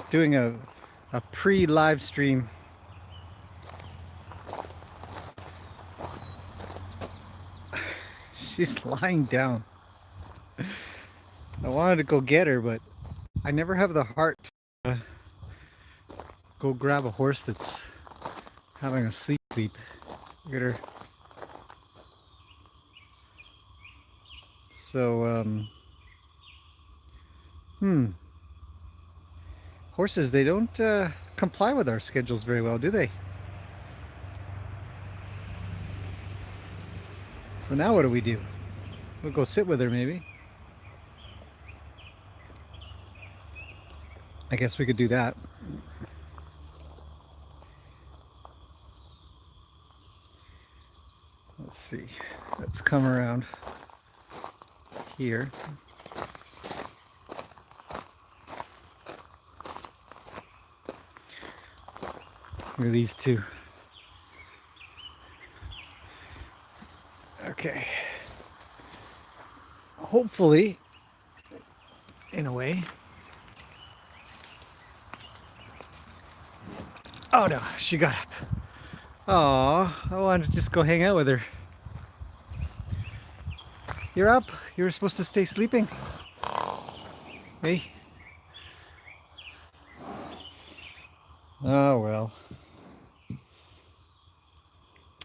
Doing a pre-live stream. She's lying down. I wanted to go get her, but I never have the heart to go grab a horse that's having a sleep. Look at her. So, horses, they don't comply with our schedules very well, do they? So now what do we do? We'll go sit with her, maybe. I guess we could do that. Let's see. Let's come around here. Look at these two. Okay. Hopefully, in a way. Oh no, she got up. Oh, I wanted to just go hang out with her. You're up. You were supposed to stay sleeping. Hey. Oh well.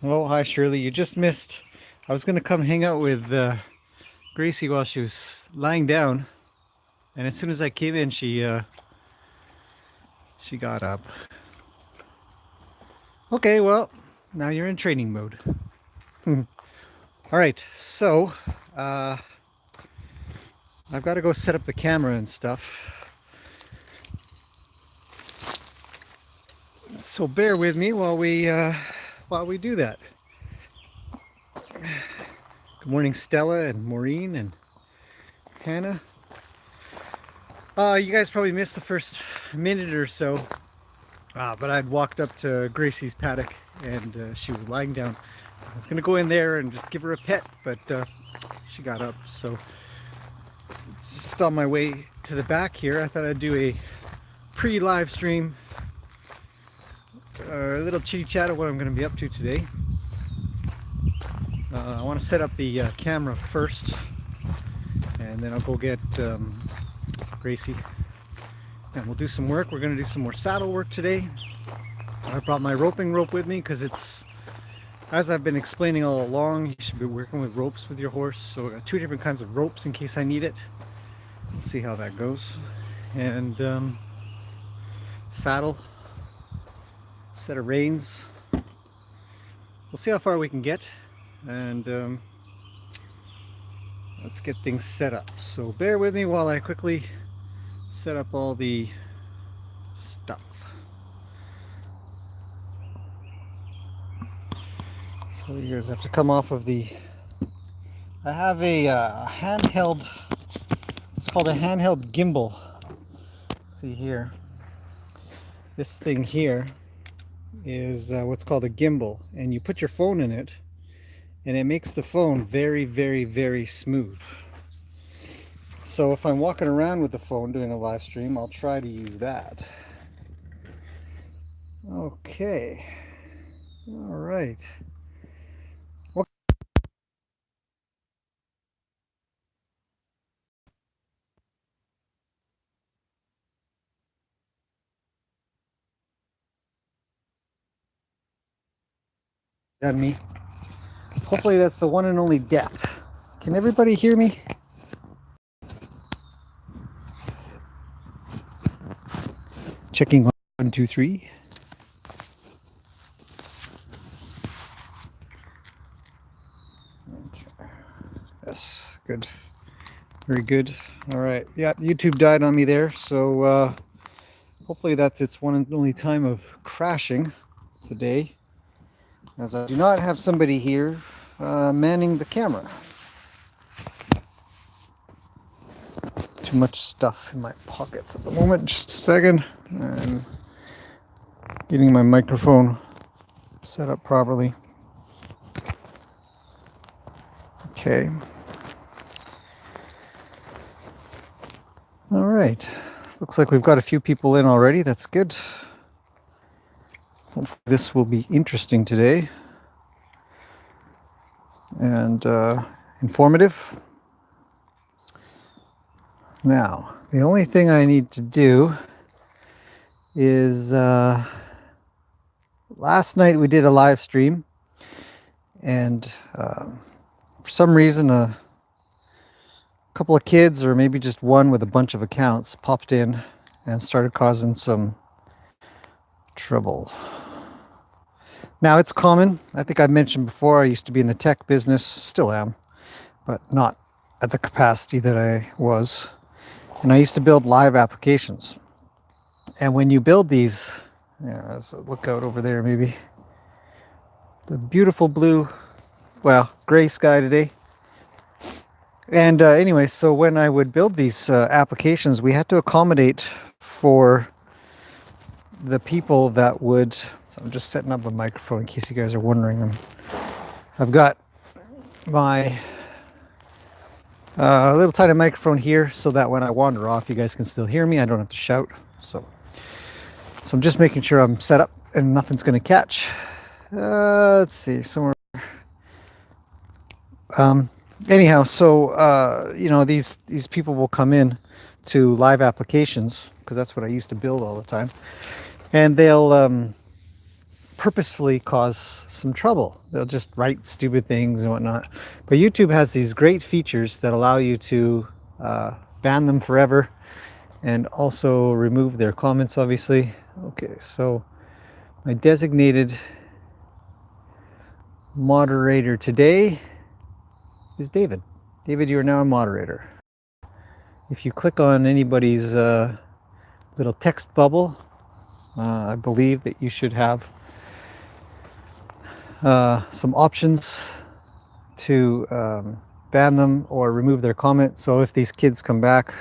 Oh, hi Shirley. You just missed. I was gonna come hang out with Gracie while she was lying down, and as soon as I came in, she got up. Okay, well, now you're in training mode. All right, so I've got to go set up the camera and stuff. So bear with me while we do that. Good morning, Stella and Maureen and Hannah. You guys probably missed the first minute or so, but I'd walked up to Gracie's paddock and she was lying down. I was gonna go in there and just give her a pet, but she got up, so it's just on my way to the back here. I thought I'd do a pre-live stream, a little chitty chat of what I'm going to be up to today. I want to set up the camera first, and then I'll go get Gracie, and we'll do some work. We're going to do some more saddle work today. I brought my roping rope with me because it's, as I've been explaining all along, you should be working with ropes with your horse. So I got two different kinds of ropes in case I need it. We'll see how that goes. And saddle, set of reins. We'll see how far we can get, and let's get things set up. So bear with me while I quickly set up all the stuff. So you guys have to come off of the, I have a handheld, it's called a handheld gimbal. See here, this thing here is what's called a gimbal, and you put your phone in it and it makes the phone very, very, very smooth. So if I'm walking around with the phone doing a live stream, I'll try to use that. Okay, all right. On me. Hopefully that's the one and only depth. Can everybody hear me? Checking 1, 2, 3. Okay. Yes, good. Very good. All right. Yeah, YouTube died on me there, so hopefully that's its one and only time of crashing today, as I do not have somebody here manning the camera. Too much stuff in my pockets at the moment. Just a second. I'm getting my microphone set up properly. Okay. All right. Looks like we've got a few people in already. That's good. Hopefully this will be interesting today and informative. Now, the only thing I need to do is last night we did a live stream, and for some reason a couple of kids, or maybe just one with a bunch of accounts, popped in and started causing some trouble. Now, it's common. I think I've mentioned before, I used to be in the tech business, still am, but not at the capacity that I was. And I used to build live applications. And when you build these, let's look out over there maybe, the beautiful blue, well, gray sky today. And anyway, so when I would build these applications, we had to accommodate for the people that would, so I'm just setting up the microphone in case you guys are wondering. I've got my little tiny microphone here so that when I wander off, you guys can still hear me. I don't have to shout. So I'm just making sure I'm set up and nothing's going to catch. Let's see, somewhere. Anyhow, so these people will come in to live applications, because that's what I used to build all the time, and they'll purposefully cause some trouble. They'll just write stupid things and whatnot. But YouTube has these great features that allow you to ban them forever and also remove their comments, obviously. Okay, so my designated moderator today is David. David, you are now a moderator. If you click on anybody's little text bubble, I believe that you should have some options to ban them or remove their comment. So if these kids come back,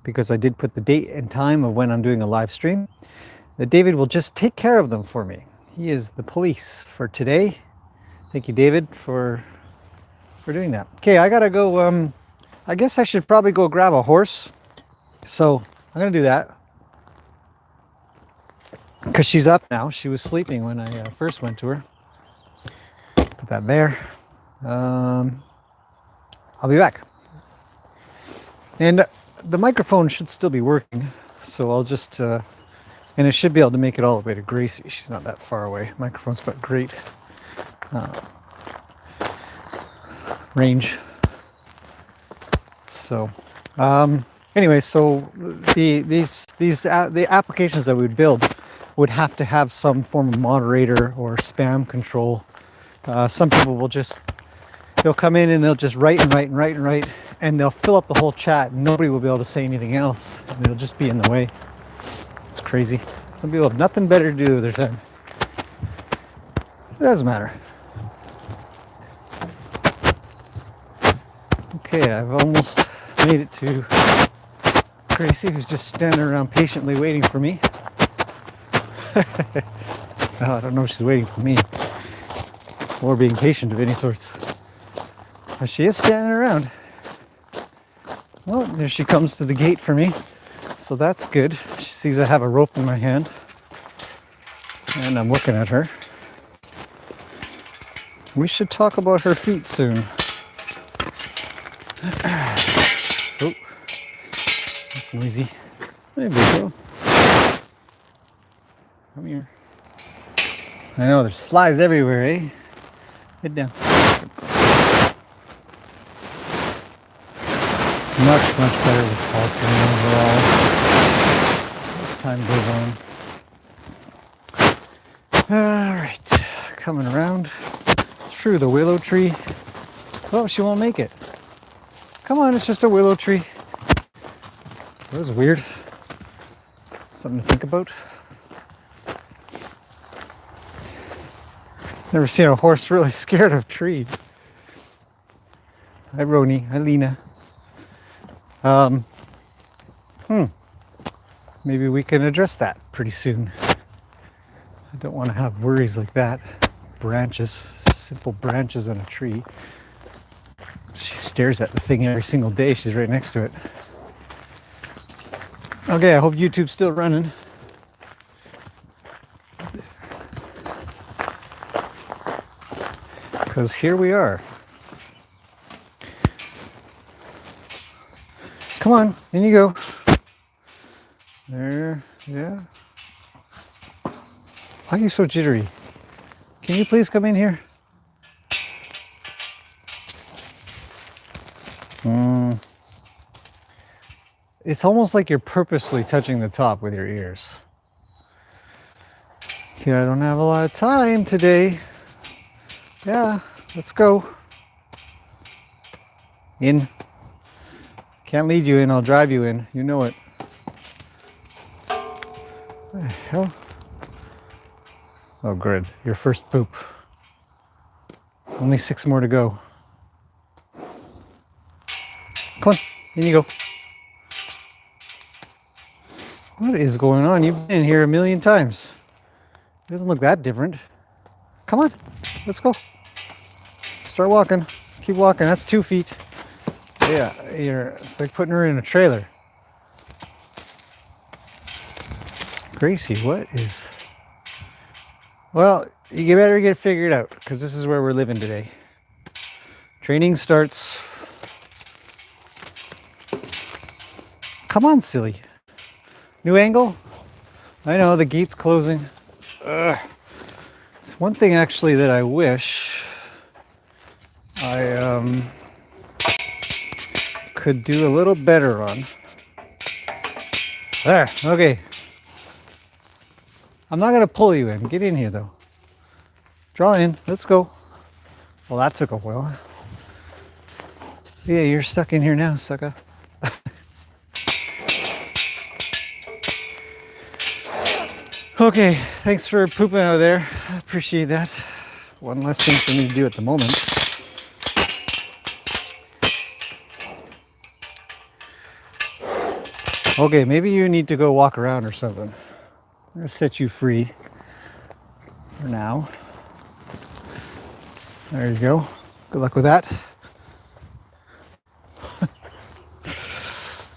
because I did put the date and time of when I'm doing a live stream, that David will just take care of them for me. He is the police for today. Thank you, David, for doing that. Okay, I gotta go. I guess I should probably go grab a horse. So I'm gonna do that because she's up now. She was sleeping when I first went to her. Put that there. I'll be back. And the microphone should still be working, so I'll just and it should be able to make it all the way to Gracie. She's not that far away. Microphone's got great range. So anyway, so the applications that we would build would have to have some form of moderator or spam control. Some people will just, they'll come in and they'll just write and write and write and write, and they'll fill up the whole chat. Nobody will be able to say anything else, and it'll just be in the way. It's crazy. Some people have nothing better to do with their time. It doesn't matter. Okay, I've almost made it to Gracie, who's just standing around patiently waiting for me. I don't know if she's waiting for me or being patient of any sorts, but she is standing around. Well, there she comes to the gate for me, so that's good. She sees I have a rope in my hand and I'm looking at her. We should talk about her feet soon. Oh, that's noisy. There we go. Come here. I know there's flies everywhere, eh? Head down. Much better with talking overall as time goes on. Alright, coming around through the willow tree. Oh, she won't make it. Come on, it's just a willow tree. That was weird. Something to think about. Never seen a horse really scared of trees. Hi, Roni. Hi, Lena. Maybe we can address that pretty soon. I don't want to have worries like that. Branches, simple branches on a tree. She stares at the thing every single day. She's right next to it. Okay, I hope YouTube's still running. Because here we are. Come on, in you go. There, yeah. Why are you so jittery? Can you please come in here? It's almost like you're purposely touching the top with your ears. Yeah, I don't have a lot of time today. Yeah, let's go. In. Can't lead you in, I'll drive you in. You know it. What the hell? Oh, good. Your first poop. Only 6 more to go. Come on, in you go. What is going on? You've been in here a million times. It doesn't look that different. Come on, let's go. Start walking. Keep walking. That's 2 feet. Yeah, it's like putting her in a trailer. Gracie, what is... Well, you better get it figured out, because this is where we're living today. Training starts... Come on, silly. New angle? I know, the gate's closing. Ugh. It's one thing, actually, that I wish I could do a little better on. There, okay. I'm not gonna pull you in. Get in here though. Draw in, let's go. Well, that took a while. Yeah, you're stuck in here now, sucker. Okay, thanks for pooping out there. I appreciate that. One less thing for me to do at the moment. Okay, maybe you need to go walk around or something. I'm gonna set you free for now. There you go. Good luck with that.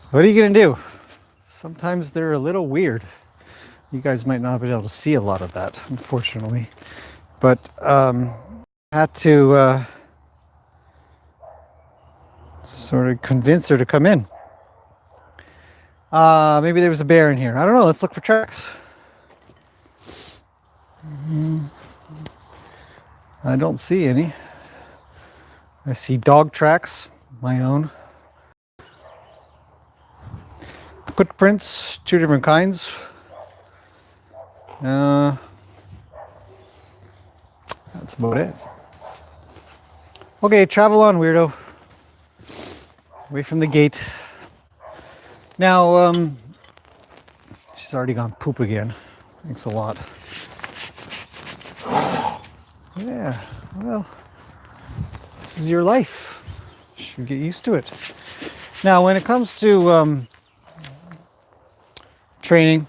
What are you gonna do? Sometimes they're a little weird. You guys might not be able to see a lot of that, unfortunately. But had to sort of convince her to come in. Maybe there was a bear in here. I don't know. Let's look for tracks. I don't see any. I see dog tracks, my own. Footprints, 2 different kinds. That's about it. Okay, travel on, weirdo. Away from the gate. Now, she's already gone poop again. Thanks a lot. Yeah, well, this is your life. Should get used to it. Now, when it comes to training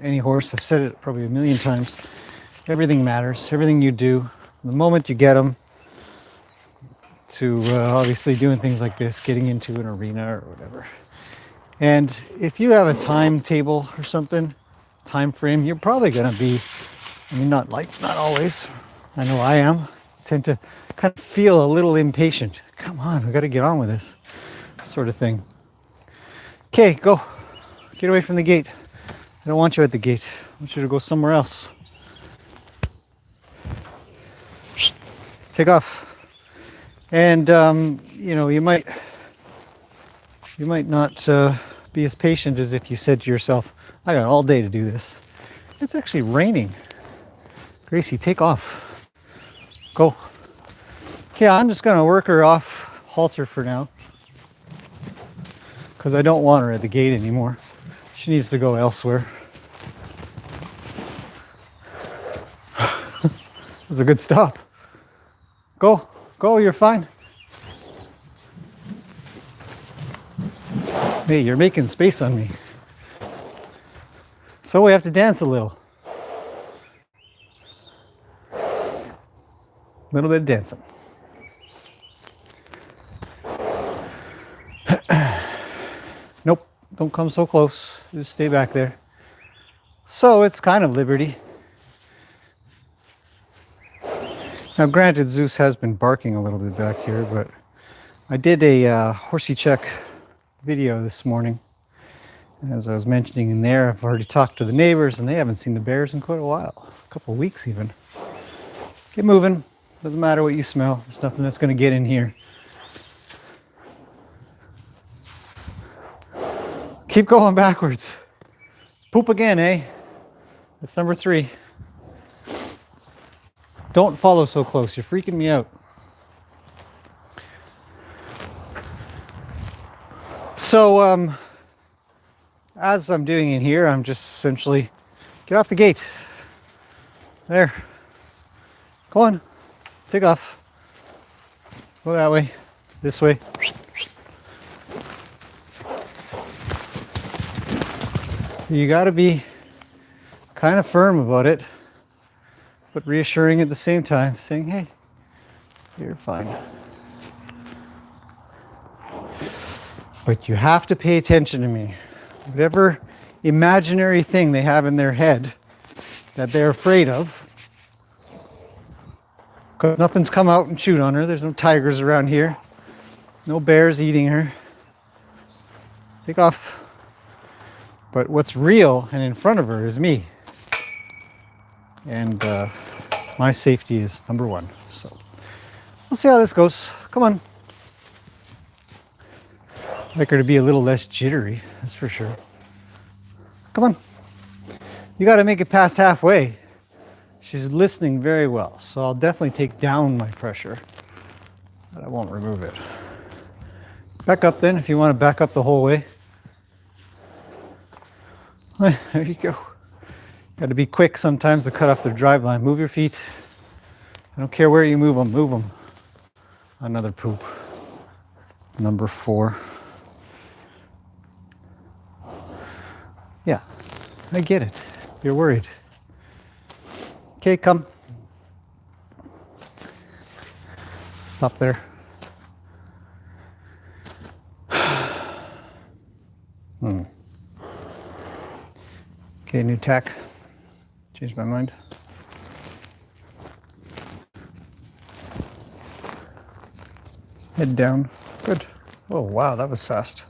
any horse, I've said it probably a million times, everything matters. Everything you do, the moment you get them to obviously doing things like this, getting into an arena or whatever. And if you have a timetable or something, time frame, you're probably going to be, I mean, not always. I know I am. Tend to kind of feel a little impatient. Come on, we got to get on with this sort of thing. Okay, go. Get away from the gate. I don't want you at the gate. I want you to go somewhere else. Take off. And, you know, you might not be as patient as if you said to yourself, I got all day to do this. It's actually raining. Gracie, take off. Go. Okay, I'm just going to work her off halter for now, because I don't want her at the gate anymore. She needs to go elsewhere. That's a good stop. Go, go, you're fine. Hey, you're making space on me. So we have to dance a little. A little bit of dancing. Nope, Don't come so close. Just stay back there. So it's kind of liberty. Now granted, Zeus has been barking a little bit back here, but I did a horsey check video this morning. And as I was mentioning in there, I've already talked to the neighbors and they haven't seen the bears in quite a while. A couple of weeks even. Get moving. Doesn't matter what you smell. There's nothing that's going to get in here. Keep going backwards. Poop again, eh? That's number 3. Don't follow so close. You're freaking me out. So, as I'm doing in here, I'm just essentially, get off the gate. There. Go on. Take off. Go that way. This way. You got to be kind of firm about it, but reassuring at the same time, saying, hey, you're fine. But you have to pay attention to me. Whatever imaginary thing they have in their head that they're afraid of, because nothing's come out and chewed on her. There's no tigers around here. No bears eating her. Take off. But what's real and in front of her is me. And my safety is number 1. So we'll see how this goes. Come on. I'd like her to be a little less jittery, that's for sure. Come on. You got to make it past halfway. She's listening very well, so I'll definitely take down my pressure, but I won't remove it. Back up then, if you want to back up the whole way. There you go. Got to be quick sometimes to cut off their drive line. Move your feet. I don't care where you move them, move them. Another poop. Number 4. Yeah, I get it. You're worried. Okay, come. Stop there. Okay, new tack. Changed my mind. Head down. Good. Oh, wow, that was fast.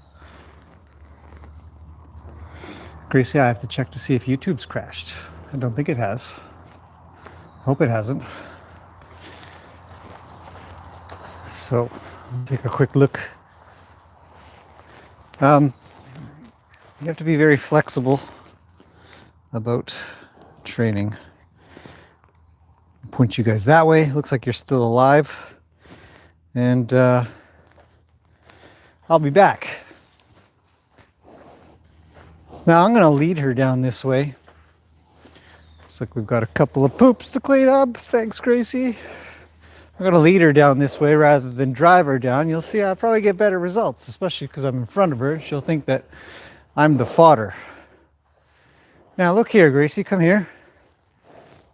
Gracie, I have to check to see if YouTube's crashed. I don't think it has. Hope it hasn't. So, I'll take a quick look. You have to be very flexible about training. Point you guys that way. Looks like you're still alive. And I'll be back. Now I'm going to lead her down this way. Looks like we've got a couple of poops to clean up. Thanks, Gracie. I'm going to lead her down this way rather than drive her down. You'll see I'll probably get better results, especially because I'm in front of her. She'll think that I'm the fodder. Now look here, Gracie, come here.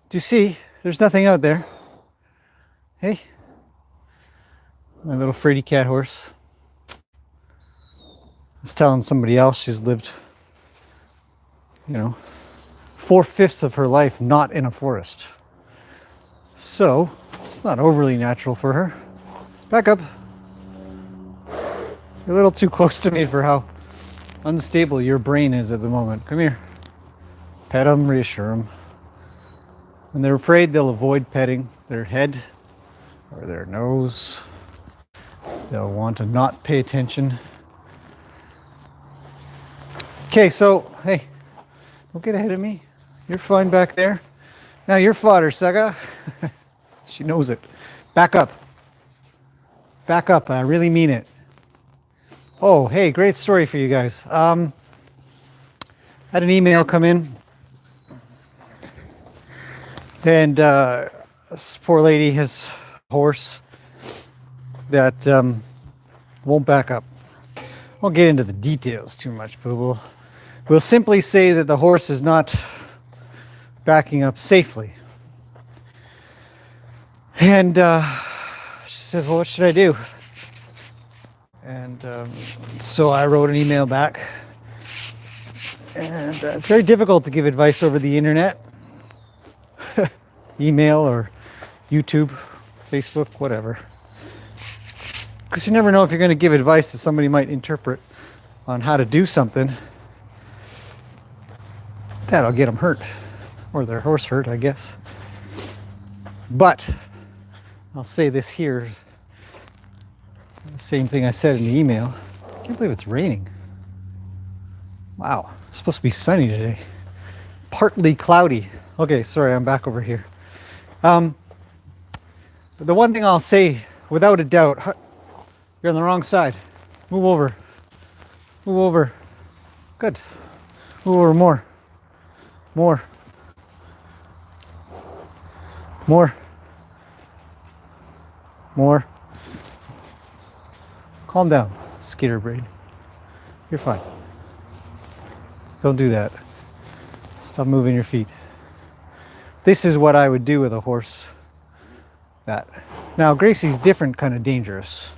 Do you see? There's nothing out there. Hey, my little fraidy cat horse. I was telling somebody else she's lived, 4/5 of her life not in a forest. So, it's not overly natural for her. Back up. You're a little too close to me for how unstable your brain is at the moment. Come here. Pet them, reassure them. When they're afraid, they'll avoid petting their head or their nose. They'll want to not pay attention. Okay, so, hey, don't get ahead of me. You're fine back there. Now you're fodder, Sega. She knows it. Back up. Back up, I really mean it. Oh, hey, great story for you guys. Had an email come in. And this poor lady has a horse that won't back up. I won't get into the details too much, but we'll simply say that the horse is not backing up safely. And she says, well, what should I do? And so I wrote an email back And it's very difficult to give advice over the internet, email or YouTube, Facebook, whatever. Because you never know if you're going to give advice that somebody might interpret on how to do something. That'll get them hurt. Or their horse hurt, I guess. But I'll say this here. The same thing I said in the email. I can't believe it's raining. Wow, it's supposed to be sunny today. Partly cloudy. Okay, sorry, I'm back over here. The one thing I'll say, without a doubt, you're on the wrong side. Move over. Move over. Good. Move over more. More. More. More. Calm down, skitterbrain. You're fine. Don't do that. Stop moving your feet. This is what I would do with a horse. That. Now, Gracie's different, kind of dangerous.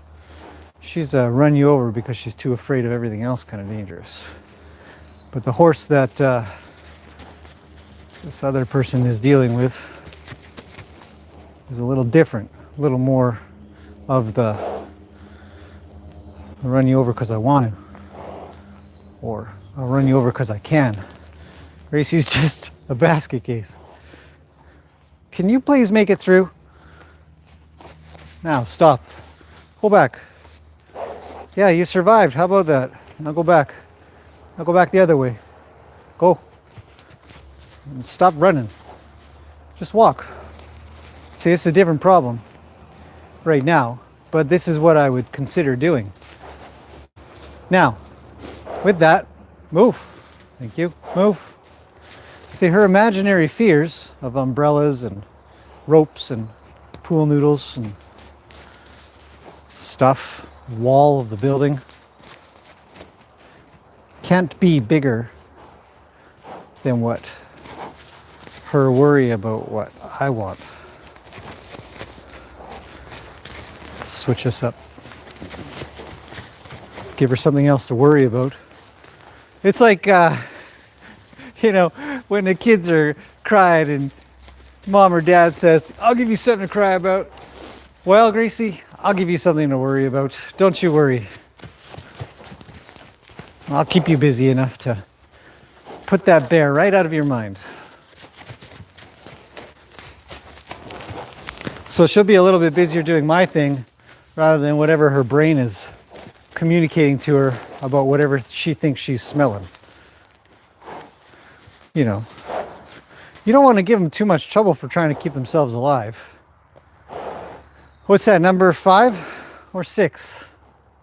She's run you over because she's too afraid of everything else, kind of dangerous. But the horse that this other person is dealing with is a little different, a little more of the I'll run you over because I want to, or I'll run you over because I can. Gracie's just a basket case. Can you please make it through? Now, stop. Go back. Yeah, you survived. How about that? Now go back. Now go back the other way. Go. And stop running. Just walk. See, it's a different problem right now, but this is what I would consider doing. Now, with that, move. Thank you. Move. See, her imaginary fears of umbrellas and ropes and pool noodles and stuff, wall of the building, can't be bigger than what her worry about what I want. Switch us up. Give her something else to worry about. It's like, when the kids are crying and mom or dad says, I'll give you something to cry about. Well, Gracie, I'll give you something to worry about. Don't you worry. I'll keep you busy enough to put that bear right out of your mind. So she'll be a little bit busier doing my thing rather than whatever her brain is communicating to her about whatever she thinks she's smelling. You know, you don't want to give them too much trouble for trying to keep themselves alive. What's that, number 5 or 6?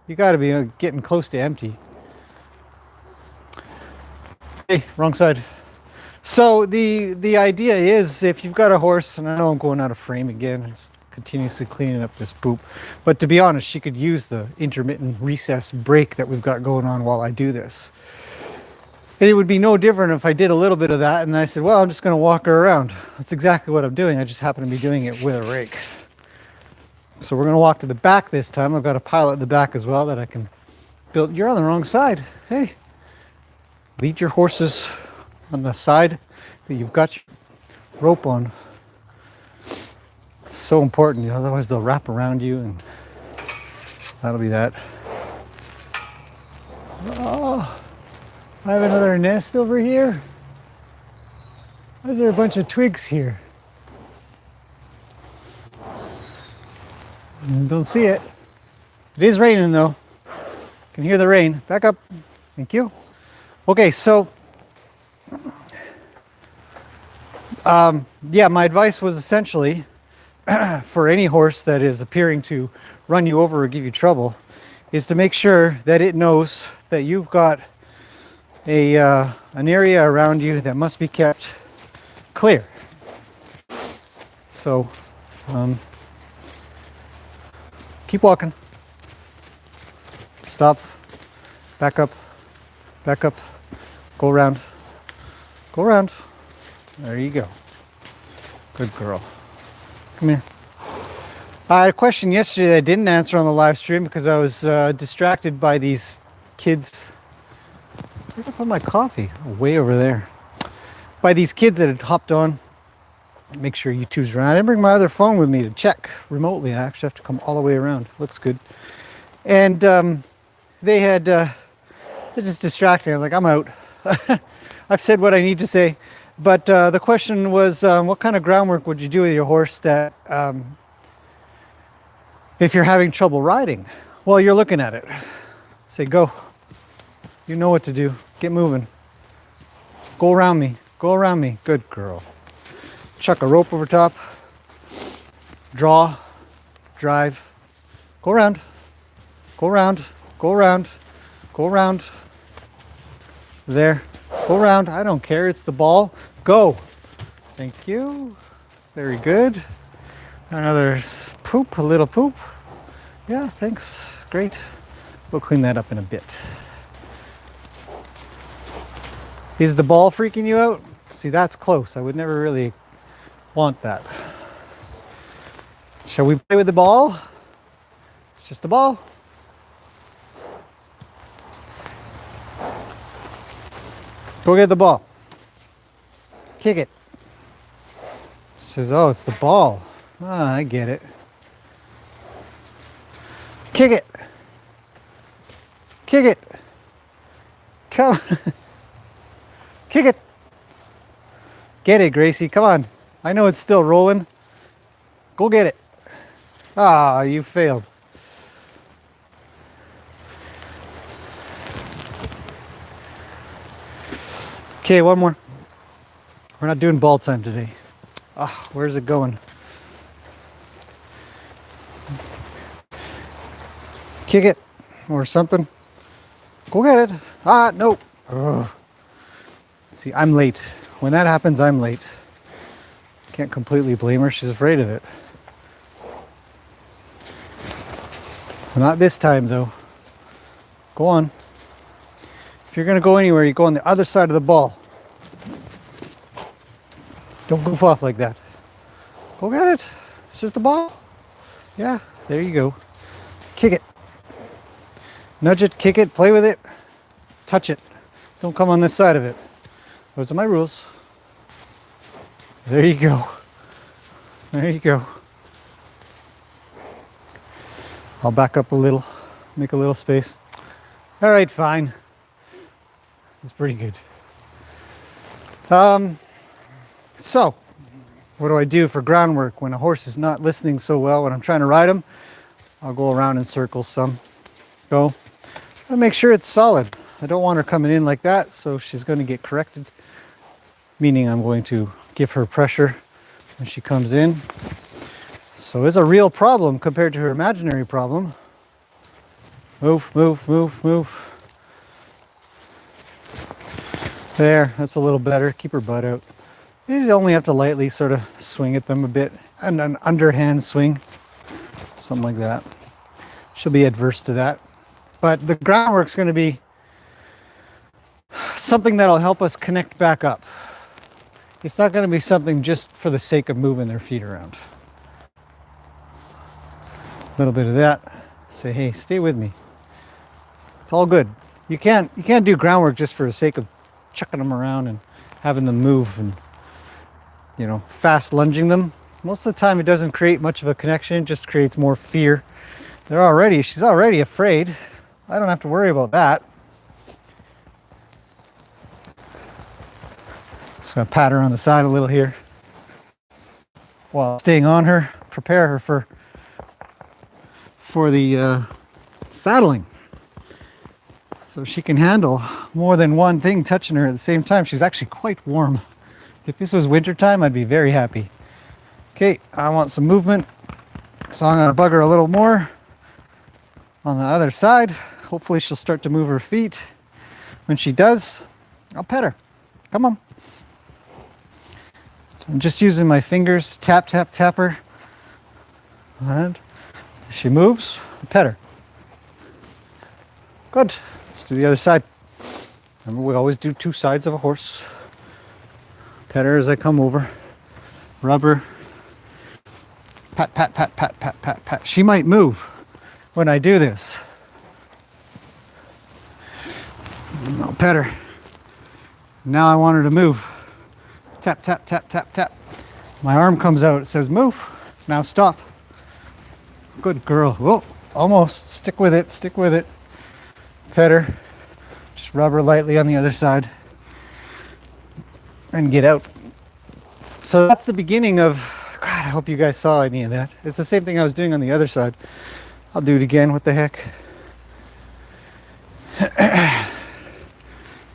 You got to be getting close to empty. Hey, wrong side. So the idea is, if you've got a horse, and I know I'm going out of frame again, just continuously cleaning up this poop, but to be honest, she could use the intermittent recess break that we've got going on while I do this. And it would be no different if I did a little bit of that and I said, well, I'm just going to walk her around. That's exactly what I'm doing. I just happen to be doing it with a rake. So we're going to walk to the back this time. I've got a pile at the back as well that I can build. You're on the wrong side. Hey, lead your horses on the side that you've got your rope on. It's so important, otherwise they'll wrap around you and that'll be that. Oh, I have another nest over here. Why is there a bunch of twigs here? Don't see it. It is raining though. Can hear the rain. Back up. Thank you. Okay, so my advice was essentially for any horse that is appearing to run you over or give you trouble is to make sure that it knows that you've got an area around you that must be kept clear. So keep walking. Stop. Back up. Back up. Go around. Go around. There you go. Good girl. Come here. I had a question yesterday that I didn't answer on the live stream because I was distracted by these kids Where did I put my coffee? Oh, way over there. By these kids that had hopped on. Make sure YouTube's around. I didn't bring my other phone with me to check remotely. I actually have to come all the way around. Looks good. And they had, they're just distracting. I was like, I'm out. I've said what I need to say. But the question was, what kind of groundwork would you do with your horse that, if you're having trouble riding? Well, you're looking at it. Say, go. You know what to do. Get moving. Go around me. Go around me. Good girl. Chuck a rope over top. Draw. Drive. Go around. Go around. Go around. Go around. There. Go around. I don't care. It's the ball. Go. Thank you. Very good. Another poop. A little poop. Yeah, thanks. Great. We'll clean that up in a bit. Is the ball freaking you out? See, that's close. I would never really want that. Shall we play with the ball? It's just a ball. Go get the ball. Kick it. She says, oh, it's the ball. Ah, I get it. Kick it. Kick it. Come. Kick it. Get it, Gracie. Come on. I know it's still rolling. Go get it. Ah, you failed. Okay, one more. We're not doing ball time today. Ah, where's it going? Kick it or something. Go get it. Ah, no. Ugh. See, I'm late. When that happens, I'm late. Can't completely blame her. She's afraid of it. Not this time, though. Go on. If you're going to go anywhere, you go on the other side of the ball. Don't goof off like that. Go get it. It's just a ball. Yeah, there you go. Kick it. Nudge it, kick it, play with it. Touch it. Don't come on this side of it. Those are my rules. There you go. There you go. I'll back up a little, make a little space. All right, fine. That's pretty good. So, what do I do for groundwork when a horse is not listening so well when I'm trying to ride him? I'll go around in circles some. Go. I'll make sure it's solid. I don't want her coming in like that, so she's going to get corrected. Meaning I'm going to give her pressure when she comes in. So it's a real problem compared to her imaginary problem. Move, move, move, move. There, that's a little better. Keep her butt out. You only have to lightly sort of swing at them a bit. And an underhand swing. Something like that. She'll be adverse to that. But the groundwork's going to be something that'll help us connect back up. It's not going to be something just for the sake of moving their feet around. A little bit of that. Say, hey, stay with me. It's all good. You can't do groundwork just for the sake of chucking them around and having them move and, you know, fast lunging them. Most of the time it doesn't create much of a connection, it just creates more fear. She's already afraid. I don't have to worry about that. Just gonna pat her on the side a little here while staying on her, prepare her for the saddling. So she can handle more than one thing touching her at the same time. She's actually quite warm. If this was winter time, I'd be very happy. Okay, I want some movement. So I'm gonna bug her a little more on the other side. Hopefully she'll start to move her feet. When she does, I'll pet her. Come on. I'm just using my fingers to tap, tap, tap her. And if she moves, I pet her. Good. Let's do the other side. Remember, we always do two sides of a horse. Pet her as I come over. Rub her. Pat, pat, pat, pat, pat, pat, pat. She might move when I do this. I'll pet her. Now I want her to move. Tap, tap, tap, tap, tap. My arm comes out, it says move. Now stop. Good girl. Whoa, almost. Stick with it, stick with it. Pet her. Just rub her lightly on the other side. And get out. So that's the beginning of, God, I hope you guys saw any of that. It's the same thing I was doing on the other side. I'll do it again, what the heck.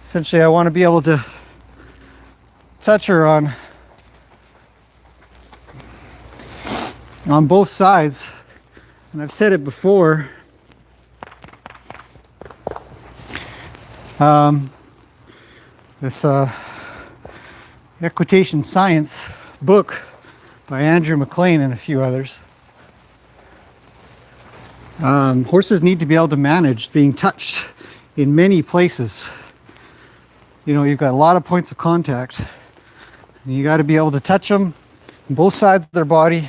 Essentially, I want to be able to touch her on both sides. And I've said it before. This Equitation Science book by Andrew McLean and a few others. Horses need to be able to manage being touched in many places. You know, you've got a lot of points of contact. And you got to be able to touch them on both sides of their body.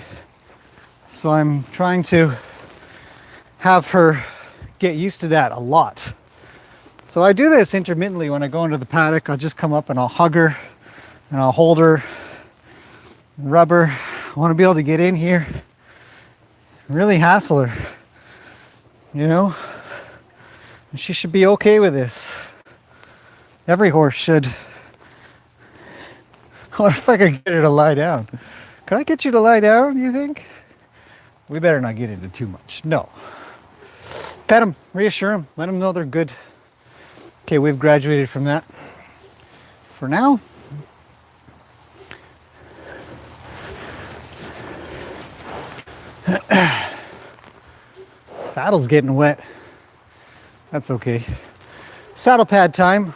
So I'm trying to have her get used to that a lot. So I do this intermittently when I go into the paddock. I'll just come up and I'll hug her and I'll hold her and rub her. I want to be able to get in here and really hassle her, you know? And she should be okay with this. Every horse should. What if I could get her to lie down? Can I get you to lie down, you think? We better not get into too much. No. Pet them, reassure them, let them know they're good. Okay, we've graduated from that. For now, saddle's getting wet. That's okay. Saddle pad time.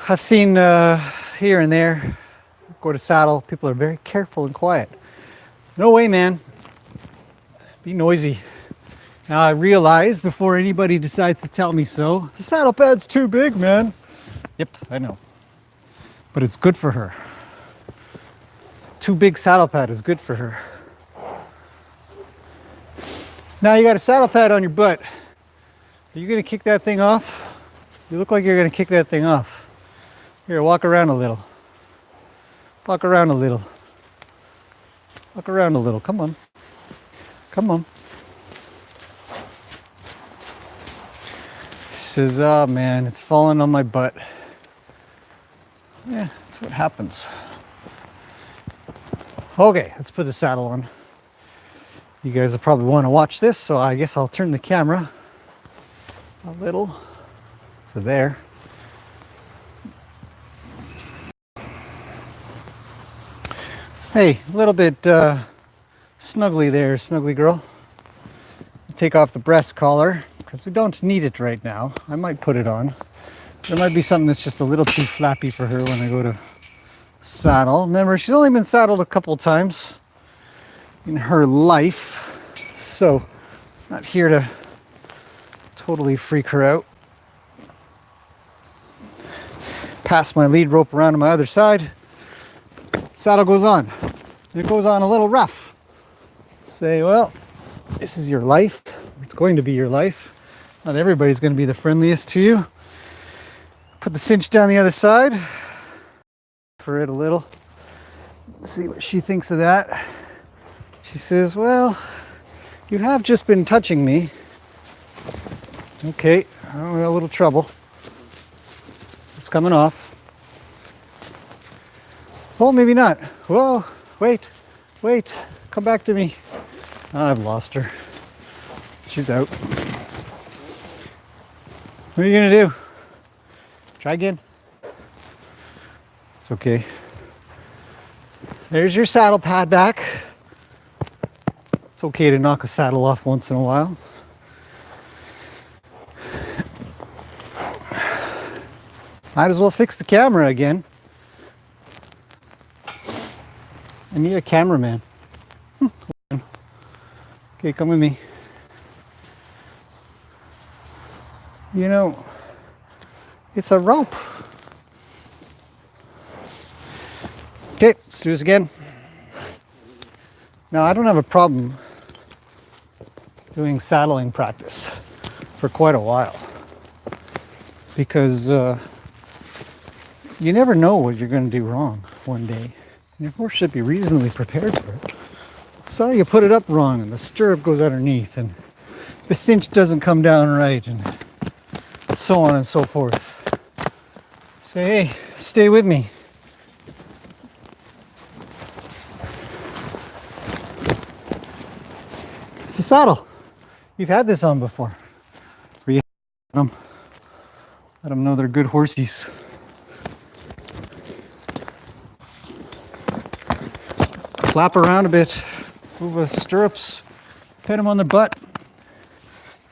I've seen here and there, go to saddle, people are very careful and quiet. No way, man. Be noisy. Now I realize before anybody decides to tell me so, the saddle pad's too big, man. Yep, I know. But it's good for her. Too big saddle pad is good for her. Now you got a saddle pad on your butt. Are you gonna kick that thing off? You look like you're gonna kick that thing off. Here, walk around a little. Walk around a little. Walk around a little, come on. Come on. She says, oh man, it's falling on my butt. Yeah, that's what happens. Okay, let's put the saddle on. You guys will probably want to watch this, so I guess I'll turn the camera a little. So there. Hey, a little bit snuggly there, snuggly girl. Take off the breast collar, because we don't need it right now. I might put it on. There might be something that's just a little too flappy for her when I go to saddle. Remember, she's only been saddled a couple times in her life, so not here to totally freak her out. Pass my lead rope around to my other side. Saddle goes on. It goes on a little rough. Say, well, this is your life. It's going to be your life. Not everybody's going to be the friendliest to you. Put the cinch down the other side for it a little. Let's see what she thinks of that. She says, well, you have just been touching me. Okay, oh, we got a little trouble. It's coming off. Well, maybe not. Whoa, wait, come back to me. I've lost her. She's out. What are you gonna do? Try again. It's okay. There's your saddle pad back. It's okay to knock a saddle off once in a while. Might as well fix the camera again. I need a cameraman. Okay, come with me. You know, it's a rope. Okay, let's do this again. Now, I don't have a problem doing saddling practice for quite a while. because you never know what you're going to do wrong one day. Your horse should be reasonably prepared for it. So you put it up wrong and the stirrup goes underneath and the cinch doesn't come down right and so on and so forth. Say, hey, stay with me. It's a saddle. You've had this on before. Let them know they're good horsies. Flap around a bit, move the stirrups, pet them on the butt,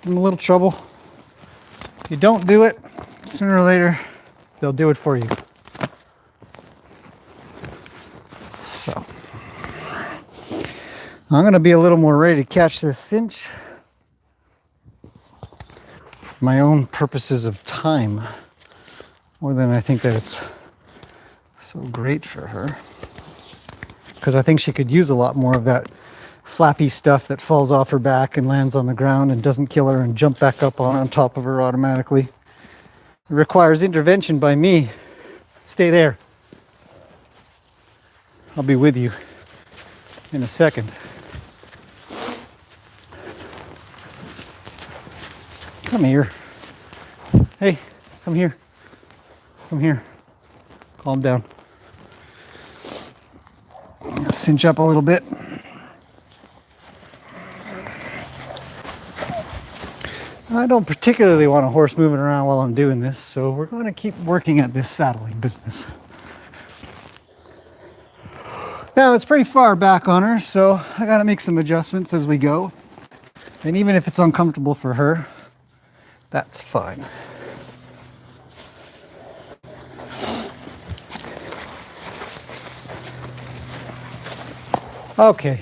give them a little trouble. If you don't do it, sooner or later, they'll do it for you. So, I'm gonna be a little more ready to catch this cinch for my own purposes of time, more than I think that it's so great for her. Because I think she could use a lot more of that flappy stuff that falls off her back and lands on the ground and doesn't kill her and jump back up on top of her automatically. It requires intervention by me. Stay there. I'll be with you in a second. Come here. Hey, come here. Come here. Calm down. Cinch up a little bit. I don't particularly want a horse moving around while I'm doing this, so we're going to keep working at this saddling business. Now it's pretty far back on her, so I got to make some adjustments as we go. And even if it's uncomfortable for her, that's fine. Okay,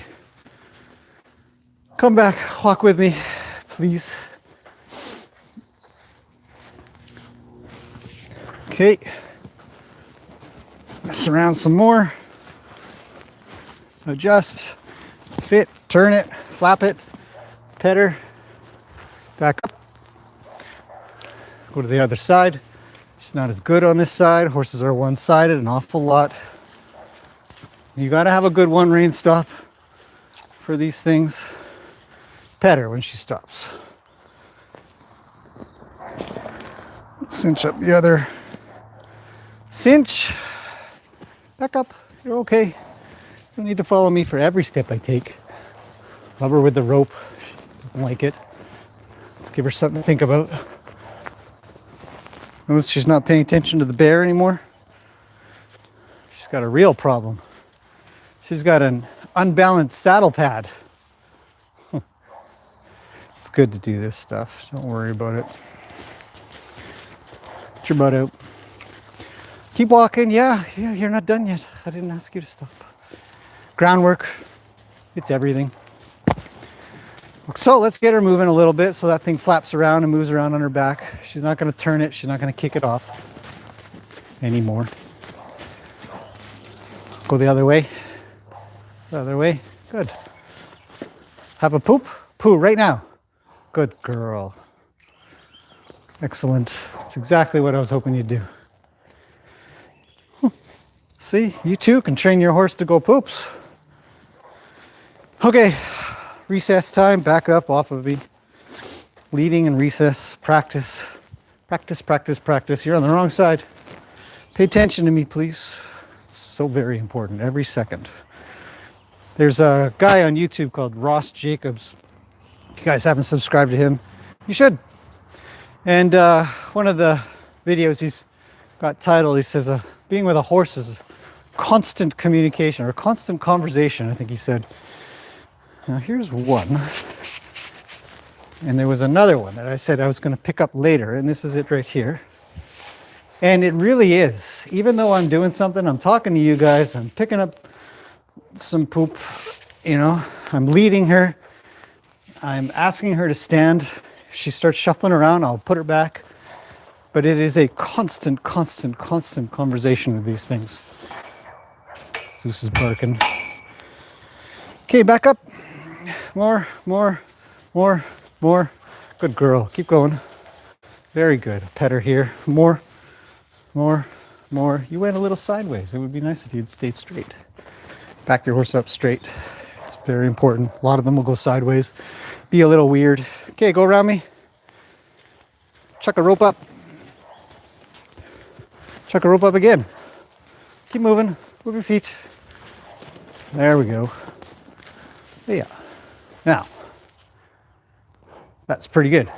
come back, walk with me, please. Okay, mess around some more, adjust, fit, turn it, flap it, pet her, back up, go to the other side. It's not as good on this side, horses are one-sided an awful lot. You got to have a good one rein stop for these things. Pet her when she stops. Cinch up the other. Cinch. Back up. You're okay. You don't need to follow me for every step I take. Love her with the rope. She doesn't like it. Let's give her something to think about. Notice she's not paying attention to the bear anymore. She's got a real problem. She's got an unbalanced saddle pad. It's good to do this stuff. Don't worry about it. Get your butt out. Keep walking. Yeah, you're not done yet. I didn't ask you to stop. Groundwork. It's everything. So let's get her moving a little bit so that thing flaps around and moves around on her back. She's not going to turn it. She's not going to kick it off anymore. Go the other way. The other way. Good. Have a poop? Poo right now. Good girl. Excellent. That's exactly what I was hoping you'd do. See, you too can train your horse to go poops. Okay, recess time. Back up off of me. Leading and recess. Practice. Practice, practice, practice. You're on the wrong side. Pay attention to me, please. It's so very important. Every second. There's a guy on YouTube called Ross Jacobs. If you guys haven't subscribed to him, you should. And one of the videos he's got titled, he says, being with a horse is constant communication or constant conversation, I think he said. Now here's one. And there was another one that I said I was going to pick up later, and this is it right here. And it really is. Even though I'm doing something, I'm talking to you guys, I'm picking up some poop, you know, I'm leading her, I'm asking her to stand. If she starts shuffling around, I'll put her back. But it is a constant conversation with these things. Zeus is barking. Okay, back up. More. Good girl. Keep going. Very good. Pet her here. More, more, more. You went a little sideways. It would be nice if you'd stayed straight. Back your horse up straight. It's very important. A lot of them will go sideways. Be a little weird. Okay, go around me. Chuck a rope up. Chuck a rope up again. Keep moving. Move your feet. There we go. Yeah. Now, that's pretty good.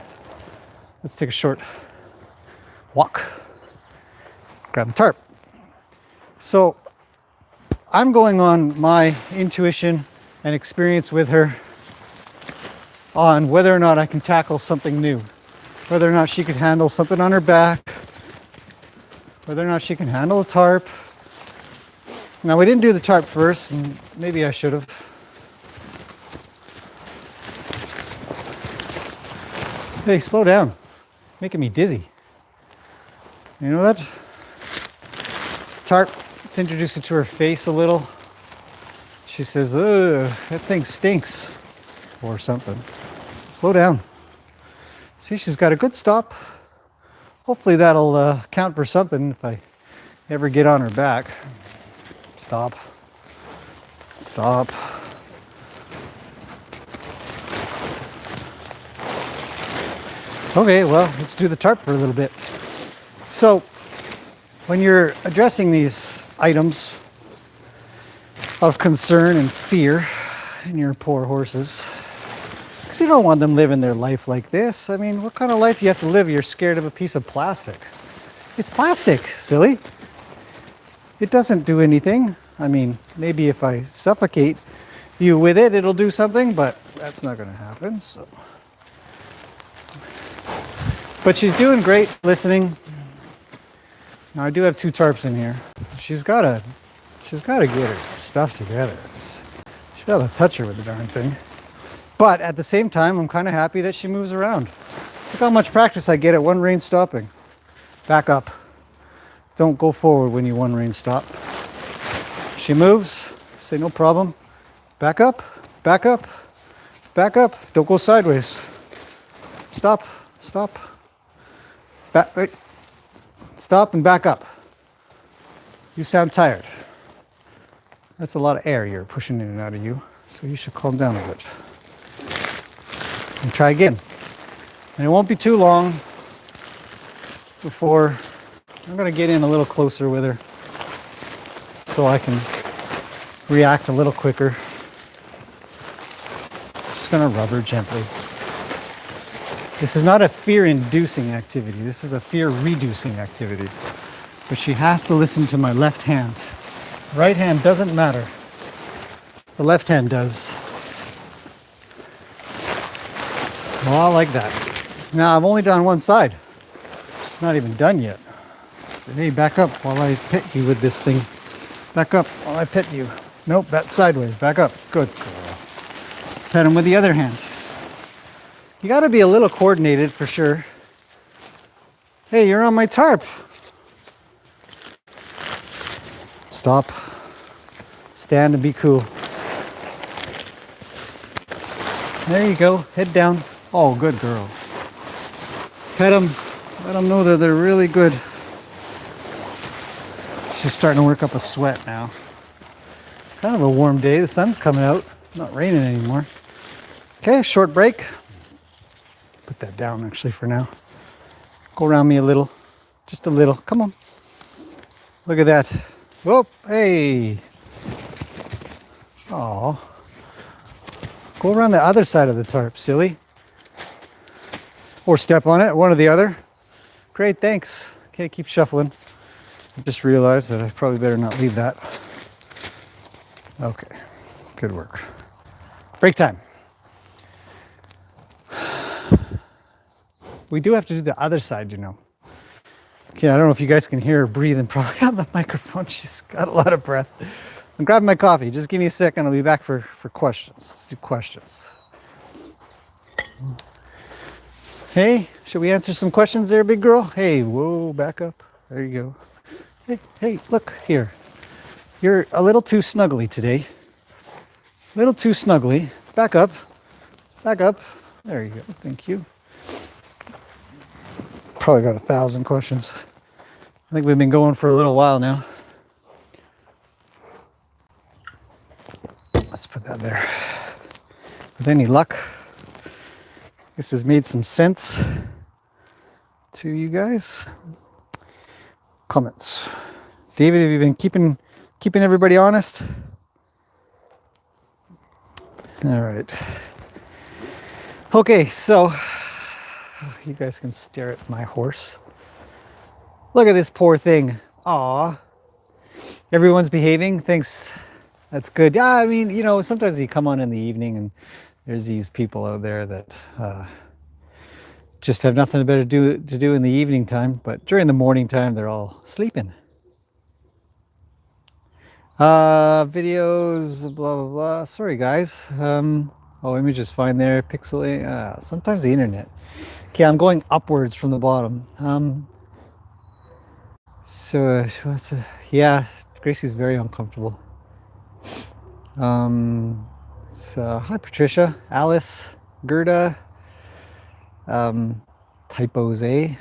Let's take a short walk. Grab the tarp. So, I'm going on my intuition and experience with her on whether or not I can tackle something new. Whether or not she could handle something on her back. Whether or not she can handle a tarp. Now, we didn't do the tarp first, and maybe I should have. Hey, slow down. Making me dizzy. You know that? This tarp, let's introduce it to her face a little. She says, ugh, that thing stinks. Or something. Slow down. See, she's got a good stop. Hopefully that'll count for something if I ever get on her back. Stop. Stop. Okay, well, let's do the tarp for a little bit. So, when you're addressing these items of concern and fear in your poor horses, because you don't want them living their life like this. I mean, what kind of life do you have to live? You're scared of a piece of plastic. It's plastic, silly. It doesn't do anything. I mean, maybe if I suffocate you with it, it'll do something, but that's not going to happen. So, but she's doing great listening. Now I do have 2 tarps in here. She's got to get her stuff together. She'll be able to touch her with the darn thing. But at the same time, I'm kind of happy that she moves around. Look how much practice I get at one rein stopping. Back up. Don't go forward when you one rein stop. She moves. Say no problem. Back up. Back up. Back up. Don't go sideways. Stop. Stop. Back. Wait. Stop and back up. You sound tired. That's a lot of air you're pushing in and out of you. So you should calm down a bit. And try again. And it won't be too long before I'm going to get in a little closer with her so I can react a little quicker. Just going to rub her gently. This is not a fear-inducing activity. This is a fear-reducing activity. But she has to listen to my left hand. Right hand doesn't matter. The left hand does. Well, like that. Now, I've only done one side. It's not even done yet. Hey, back up while I pet you with this thing. Back up while I pet you. Nope, that's sideways. Back up. Good girl. Pet him with the other hand. You got to be a little coordinated for sure. Hey, you're on my tarp. Stop. Stand and be cool. There you go. Head down. Oh, good girl. Pet them. Let them know that they're really good. She's starting to work up a sweat now. It's kind of a warm day. The sun's coming out. Not raining anymore. Okay, short break. Put that down actually for now. Go around me a little. Just a little. Come on. Look at that. Whoop. Hey. Oh. Go around the other side of the tarp, silly. Or step on it, one or the other. Great, thanks. Okay, keep shuffling. I just realized that I probably better not leave that. Okay, good work. Break time. We do have to do the other side, you know. Okay, I don't know if you guys can hear her breathing probably on the microphone. She's got a lot of breath. I'm grabbing my coffee. Just give me a second. I'll be back for questions. Let's do questions. Hey, should we answer some questions there, big girl? Hey, whoa, back up. There you go. Hey, look here. You're a little too snuggly today. A little too snuggly. Back up. Back up. There you go. Thank you. Probably got 1,000 questions. I think we've been going for a little while now. Let's put that there. With any luck, this has made some sense to you guys. Comments. David, have you been keeping everybody honest? All right. Okay, so you guys can stare at my horse. Look at this poor thing. Aw. Everyone's behaving. Thanks. That's good. Yeah, I mean, you know, sometimes you come on in the evening and there's these people out there that just have nothing better to do in the evening time. But during the morning time, they're all sleeping. Videos, blah, blah, blah. Sorry, guys. Oh, images fine there. Pixelate. Sometimes the internet. Okay, I'm going upwards from the bottom. Yeah, Gracie's very uncomfortable. Hi Patricia, Alice, Gerda, typos, eh?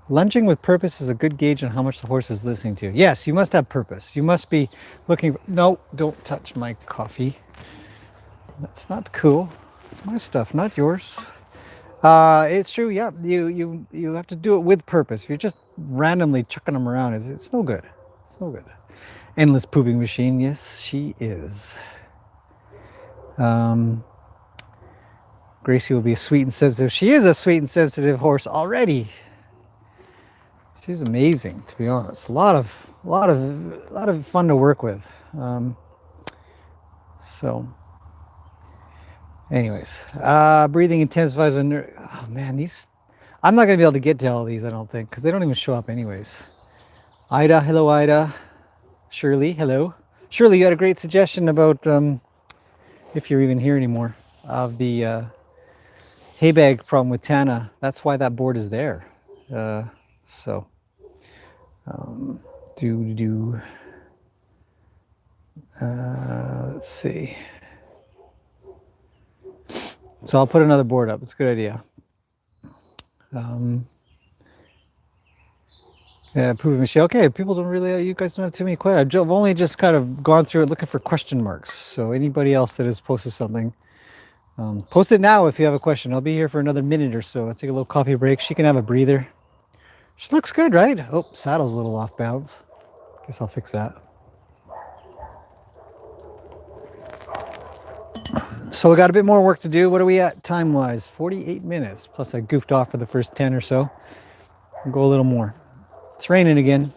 Lunging with purpose is a good gauge on how much the horse is listening to. Yes, you must have purpose. You must be looking. No, don't touch my coffee. That's not cool. It's my stuff, not yours. It's true. Yeah, you have to do it with purpose. If you're just randomly chucking them around, it's no good. It's no good. Endless pooping machine. Yes, she is. Gracie will be a sweet and sensitive. She is a sweet and sensitive horse already. She's amazing, to be honest. A lot of fun to work with. Anyways, breathing intensifies when. Oh man, these. I'm not gonna be able to get to all these. I don't think, because they don't even show up anyways. Ida, hello, Ida. Shirley, hello. Shirley, you had a great suggestion about, if you're even here anymore, of the hay bag problem with Tana. That's why that board is there. Let's see. So I'll put another board up. It's a good idea. Yeah, pooping machine. Okay, people don't really, you guys don't have too many questions. I've only just kind of gone through it looking for question marks. So anybody else that has posted something, post it now if you have a question. I'll be here for another minute or so. I'll take a little coffee break. She can have a breather. She looks good, right? Oh, saddle's a little off balance. Guess I'll fix that. So we got a bit more work to do. What are we at time-wise? 48 minutes. Plus I goofed off for the first 10 or so. I'll go a little more. It's raining again.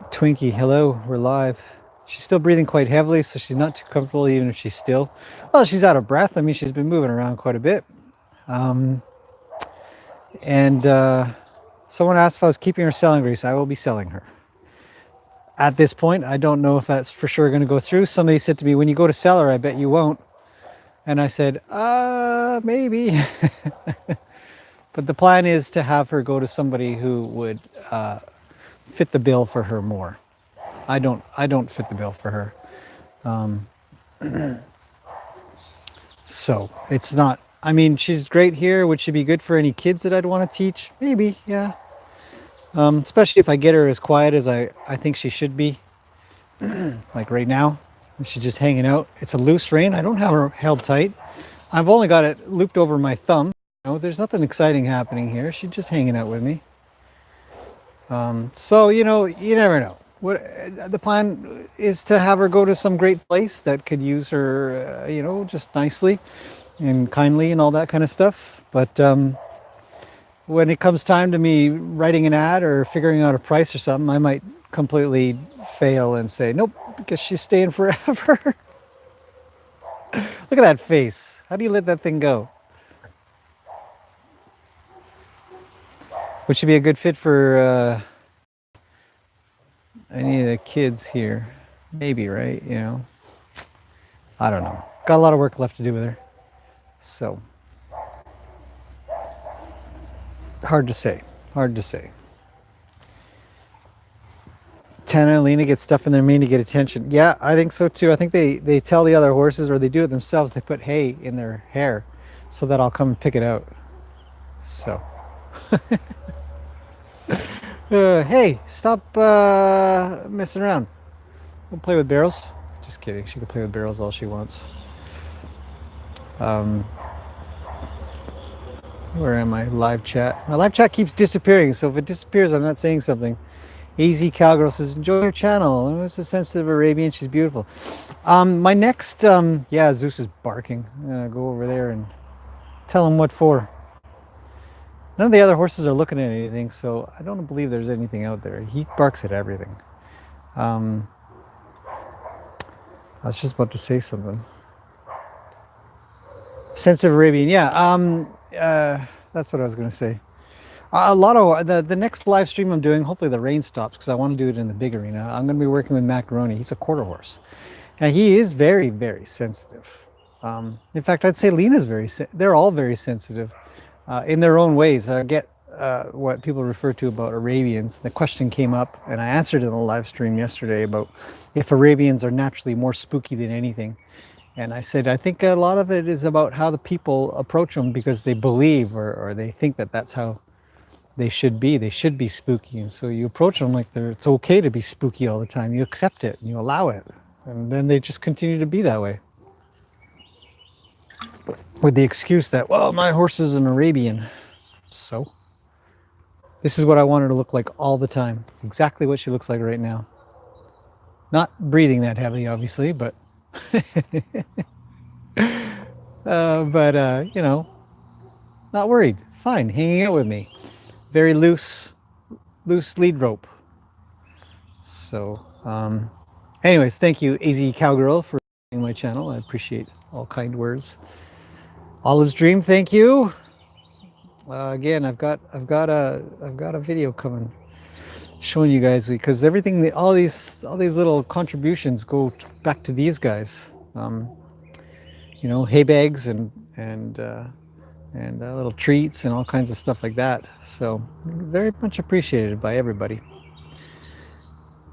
Twinkie, hello, we're live. She's still breathing quite heavily, so she's not too comfortable even if she's still. Well, she's out of breath. I mean, she's been moving around quite a bit. Someone asked if I was keeping her selling Grace. I will be selling her. At this point, I don't know if that's for sure going to go through. Somebody said to me, when you go to sell her, I bet you won't. And I said, maybe. But the plan is to have her go to somebody who would fit the bill for her more. I don't fit the bill for her. So it's not, I mean, she's great here. Would she be good for any kids that I'd want to teach? Maybe, yeah. Especially if I get her as quiet as I think she should be. Like right now, she's just hanging out. It's a loose rein. I don't have her held tight. I've only got it looped over my thumb. No, there's nothing exciting happening here. She's just hanging out with me. So, you know, you never know. What the plan is to have her go to some great place that could use her, you know, just nicely and kindly and all that kind of stuff. But when it comes time to me writing an ad or figuring out a price or something, I might completely fail and say, nope, because she's staying forever. Look at that face. How do you let that thing go? Would she be a good fit for any of the kids here? Maybe, right? You know, I don't know. Got a lot of work left to do with her. So, hard to say. Hard to say. Tana and Lena get stuff in their mane to get attention. Yeah, I think so too. I think they tell the other horses, or they do it themselves. They put hay in their hair so that I'll come and pick it out. So, hey, stop messing around. Don't play with barrels. Just kidding. She can play with barrels all she wants. Where am I? Live chat. My live chat keeps disappearing, so if it disappears, I'm not saying something. Easy Cowgirl says, enjoy your channel. It's a sensitive Arabian. She's beautiful. My next, yeah, Zeus is barking. I'm gonna go over there and tell him what for. None of the other horses are looking at anything, so I don't believe there's anything out there. He barks at everything. I was just about to say something. Sensitive Arabian, yeah. That's what I was gonna say. A lot of the next live stream I'm doing, hopefully the rain stops because I want to do it in the big arena. I'm going to be working with Macaroni. He's a quarter horse, and he is very, very sensitive. In fact, I'd say Lena's they're all very sensitive in their own ways. I get what people refer to about Arabians. The question came up, and I answered in the live stream yesterday about if Arabians are naturally more spooky than anything. And I said, I think a lot of it is about how the people approach them because they believe or they think that that's how they should be spooky, and so you approach them like it's okay to be spooky all the time. You accept it and you allow it, and then they just continue to be that way with the excuse that, well, my horse is an Arabian. So this is what I want her to look like all the time, exactly what she looks like right now. Not breathing that heavily, obviously, but you know, not worried, fine, hanging out with me. Very loose lead rope. So, anyways, thank you, AZ Cowgirl, for my channel. I appreciate all kind words. Olive's Dream, thank you. Again, I've got a video coming, showing you guys because everything, all these little contributions go back to these guys. You know, hay bags and little treats and all kinds of stuff like that. So very much appreciated by everybody.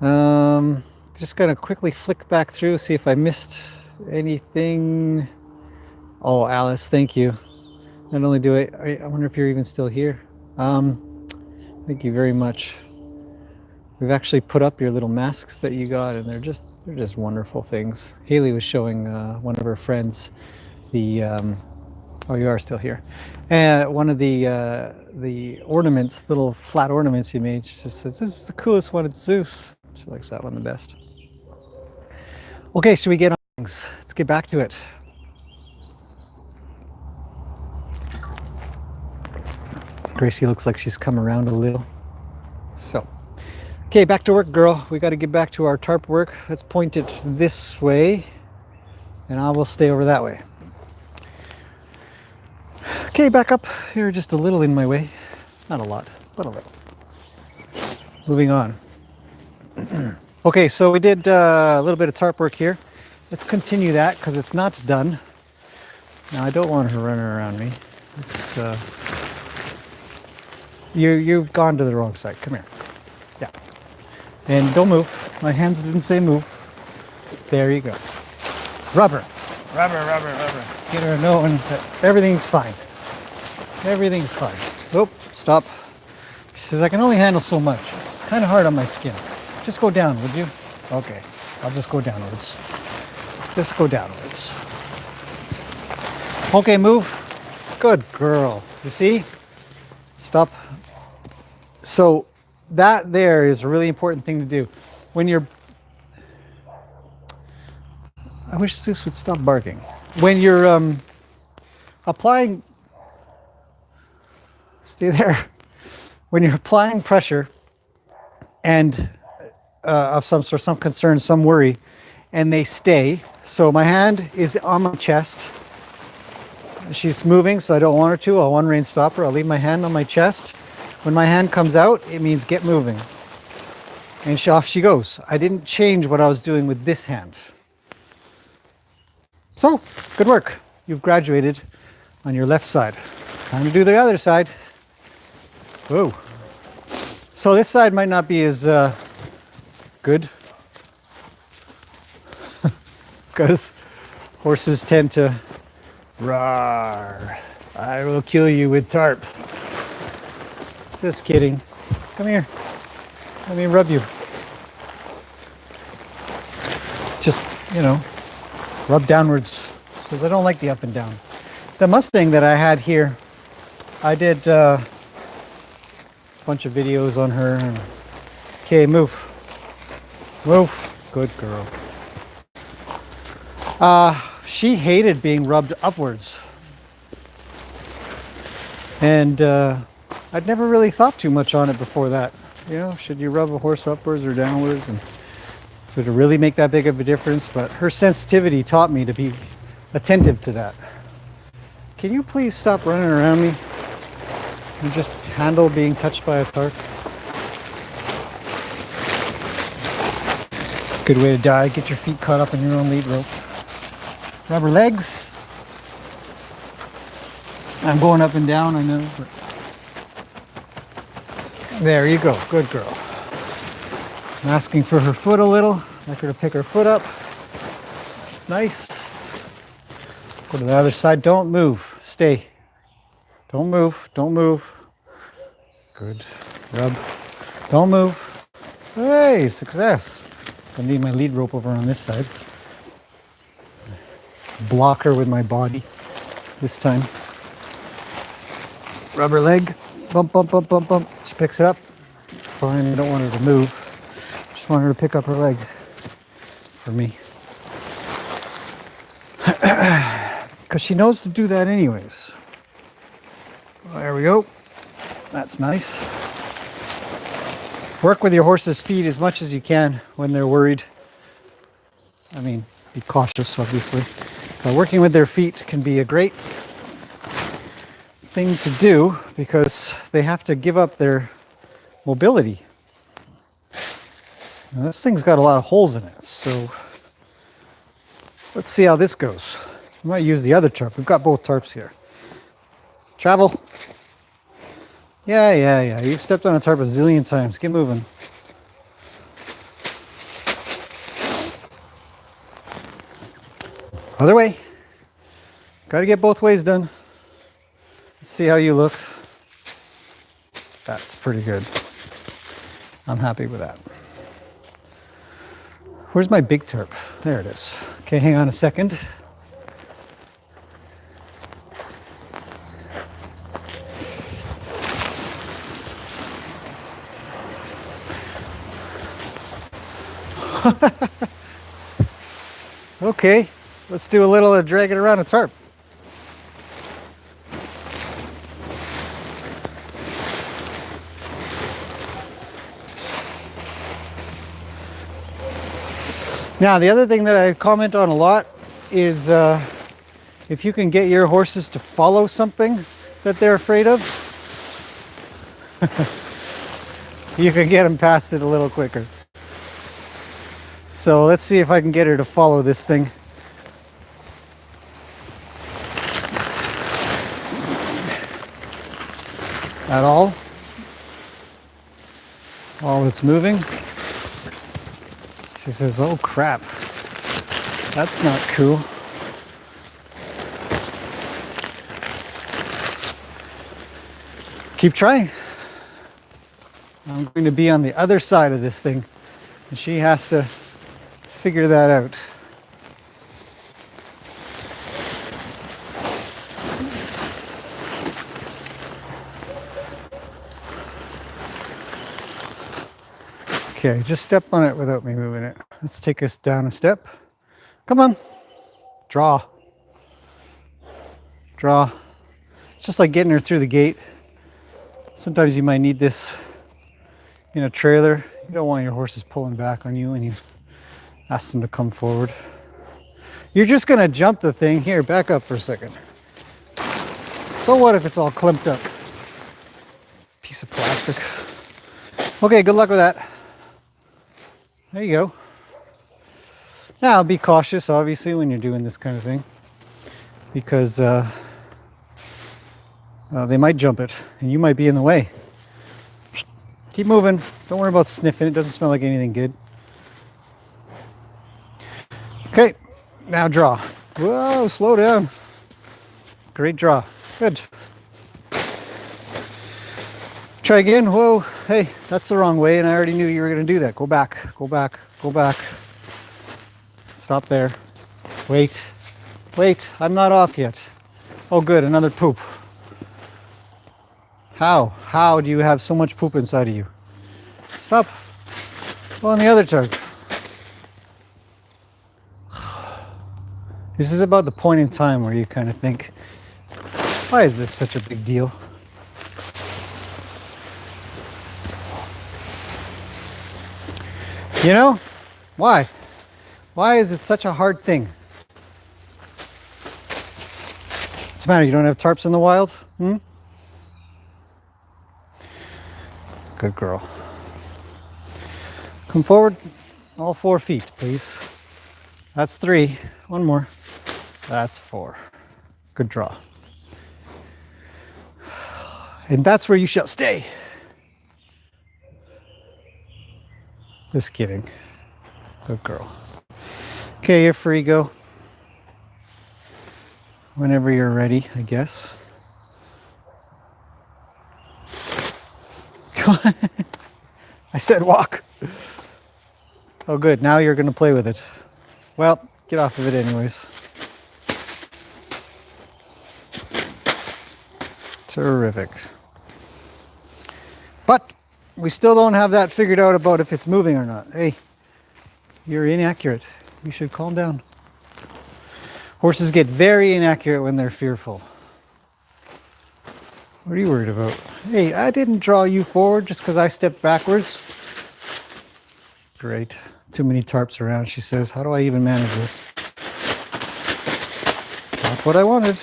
Just gonna quickly flick back through, see if I missed anything. Oh, Alice, thank you. Not only do I wonder if you're even still here. Thank you very much. We've actually put up your little masks that you got, and they're just wonderful things. Haley was showing one of her friends the oh, you are still here. One of the ornaments, little flat ornaments you made. She just says, this is the coolest one, it's Zeus. She likes that one the best. Okay, should we get on things? Let's get back to it. Gracie looks like she's come around a little. So, okay, back to work, girl. We got to get back to our tarp work. Let's point it this way, and I will stay over that way. Okay, back up. You're just a little in my way. Not a lot, but a little. Moving on. Okay, so we did a little bit of tarp work here. Let's continue that because it's not done. Now, I don't want her running around me. It's, you've gone to the wrong side. Come here. Yeah. And don't move. My hands didn't say move. There you go. Rubber. Get her knowing that everything's fine. Everything's fine. Oh, stop. She says, I can only handle so much. It's kind of hard on my skin. Just go down, would you? Okay, I'll just go downwards. Just go downwards. Okay, move. Good girl. You see? Stop. So that there is a really important thing to do. When you're... I wish Zeus would stop barking. When you're applying... Stay there. When you're applying pressure and of some sort, some concern, some worry, and they stay. So my hand is on my chest. She's moving, so I don't want her to. I'll one rein stop her. I'll leave my hand on my chest. When my hand comes out, it means get moving. And off she goes. I didn't change what I was doing with this hand. So, good work. You've graduated on your left side. Time to do the other side. Whoa. So this side might not be as good because horses tend to roar. I will kill you with tarp. Just kidding. Come here. Let me rub you. Just, you know, rub downwards. Says I don't like the up and down. The Mustang that I had here, I did a bunch of videos on her. Okay, move. Move. Good girl. She hated being rubbed upwards. And I'd never really thought too much on it before that. You know, should you rub a horse upwards or downwards? And would it really make that big of a difference? But her sensitivity taught me to be attentive to that. Can you please stop running around me and just handle being touched by a tarp? Good way to die. Get your feet caught up in your own lead rope. Grab her legs. I'm going up and down, I know. But there you go. Good girl. I'm asking for her foot a little. I'd like her to pick her foot up. That's nice. Go to the other side. Don't move. Stay. Don't move. Don't move. Good. Rub. Don't move. Hey, success. I need my lead rope over on this side. Block her with my body this time. Rub her leg. Bump, bump, bump, bump, bump. She picks it up. It's fine. I don't want her to move. Just want her to pick up her leg for me. Because she knows to do that anyways. There we go. That's nice. Work with your horse's feet as much as you can when they're worried. I mean, be cautious, obviously. But working with their feet can be a great thing to do because they have to give up their mobility. Now, this thing's got a lot of holes in it, so let's see how this goes. I might use the other tarp. We've got both tarps here. Travel. Yeah. You've stepped on a tarp a zillion times. Get moving. Other way. Got to get both ways done. Let's see how you look. That's pretty good. I'm happy with that. Where's my big tarp? There it is. Okay, hang on a second. Okay, let's do a little dragging around a tarp. Now, the other thing that I comment on a lot is if you can get your horses to follow something that they're afraid of, you can get them past it a little quicker. So let's see if I can get her to follow this thing. At all. While it's moving. She says, oh crap, that's not cool. Keep trying. I'm going to be on the other side of this thing, and she has to figure that out. Okay, just step on it without me moving it. Let's take us down a step. Come on. Draw. Draw. It's just like getting her through the gate. Sometimes you might need this in a trailer. You don't want your horses pulling back on you when you ask them to come forward. You're just going to jump the thing. Here, back up for a second. So what if it's all clumped up? Piece of plastic. Okay, good luck with that. There you go. Now be cautious, obviously, when you're doing this kind of thing, because they might jump it, and you might be in the way. Keep moving. Don't worry about sniffing. It doesn't smell like anything good. Okay, now draw. Whoa, slow down. Great draw. Good. Try try again. Whoa, hey, that's the wrong way, and I already knew you were going to do that. Go back, go back, go back. Stop there. Wait, wait, I'm not off yet. Oh good, another poop. How do you have so much poop inside of you? Stop. Go on the other tarp. This is about the point in time where you kind of think, why is this such a big deal? You know, why? Why is it such a hard thing? What's the matter? You don't have tarps in the wild? Hmm? Good girl. Come forward. All 4 feet, please. That's 3. One more. That's 4. Good draw. And that's where you shall stay. Just kidding. Good girl. Okay, you're free. Go. Whenever you're ready, I guess. I said walk. Oh good, now you're going to play with it. Well, get off of it anyways. Terrific. But we still don't have that figured out about if it's moving or not. Hey, you're inaccurate. You should calm down. Horses get very inaccurate when they're fearful. What are you worried about? Hey, I didn't draw you forward just because I stepped backwards. Great. Too many tarps around, she says. How do I even manage this? Not what I wanted.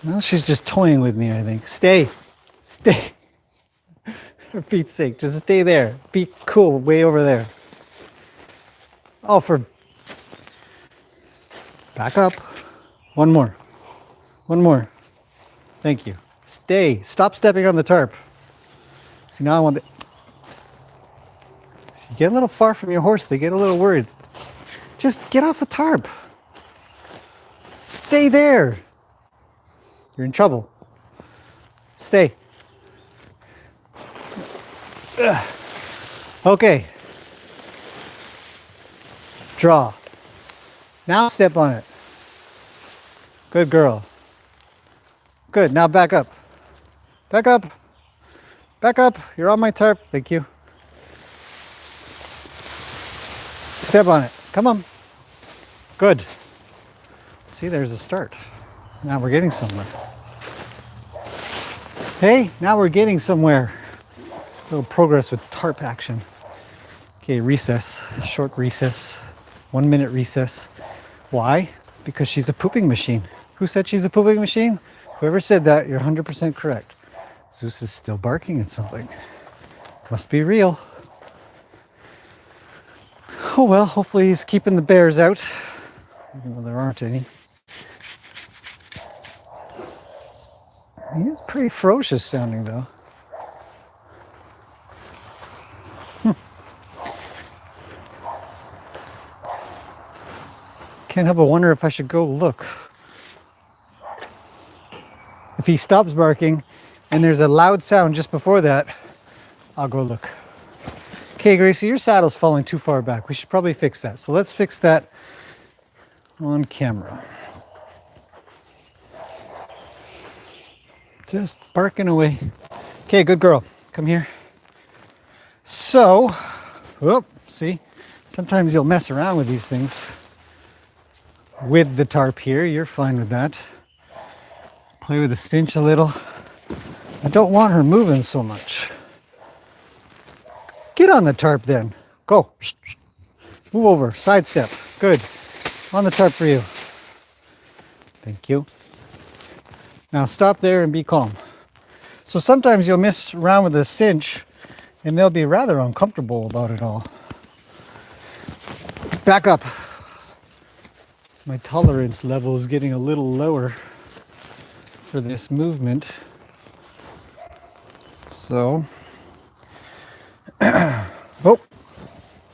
Well, she's just toying with me, I think. Stay. Stay. For Pete's sake, just stay there. Be cool, way over there. Oh, for... Back up. One more. One more. Thank you. Stay. Stop stepping on the tarp. See, now I want the... See, you get a little far from your horse, they get a little worried. Just get off the tarp. Stay there. You're in trouble. Stay. Ugh. Okay. Draw. Now step on it. Good girl. Good. Now back up. Back up. Back up. You're on my tarp. Thank you. Step on it. Come on. Good. See, there's a start. Now we're getting somewhere. Hey, now we're getting somewhere. A little progress with tarp action. Okay, recess. Short recess. 1 minute recess. Why? Because she's a pooping machine. Who said she's a pooping machine? Whoever said that, you're 100% correct. Zeus is still barking at something. Must be real. Oh well, hopefully he's keeping the bears out. Even though there aren't any. He is pretty ferocious sounding though. Can't help but wonder if I should go look. If he stops barking and there's a loud sound just before that, I'll go look. Okay, Gracie, your saddle's falling too far back. We should probably fix that. So let's fix that on camera. Just barking away. Okay, good girl. Come here. So, oh, see, sometimes you'll mess around with these things. With the tarp here, you're fine with that. Play with the cinch a little. I don't want her moving so much. Get on the tarp then. Go. Move over. Sidestep. Good. On the tarp for you. Thank you. Now stop there and be calm. So sometimes you'll mess around with the cinch and they'll be rather uncomfortable about it all. Back up. My tolerance level is getting a little lower for this movement. So, oh,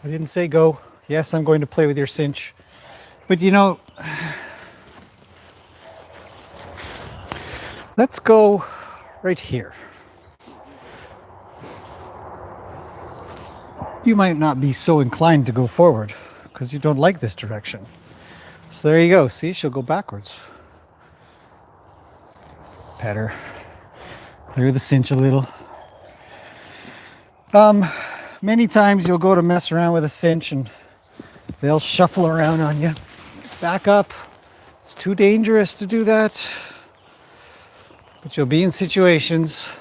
I didn't say go. Yes, I'm going to play with your cinch. But you know, let's go right here. you might not be so inclined to go forward because you don't like this direction. So there you go. See, she'll go backwards. Pet her. Clear the cinch a little. Many times you'll go to mess around with a cinch and they'll shuffle around on you. Back up. It's too dangerous to do that. But you'll be in situations.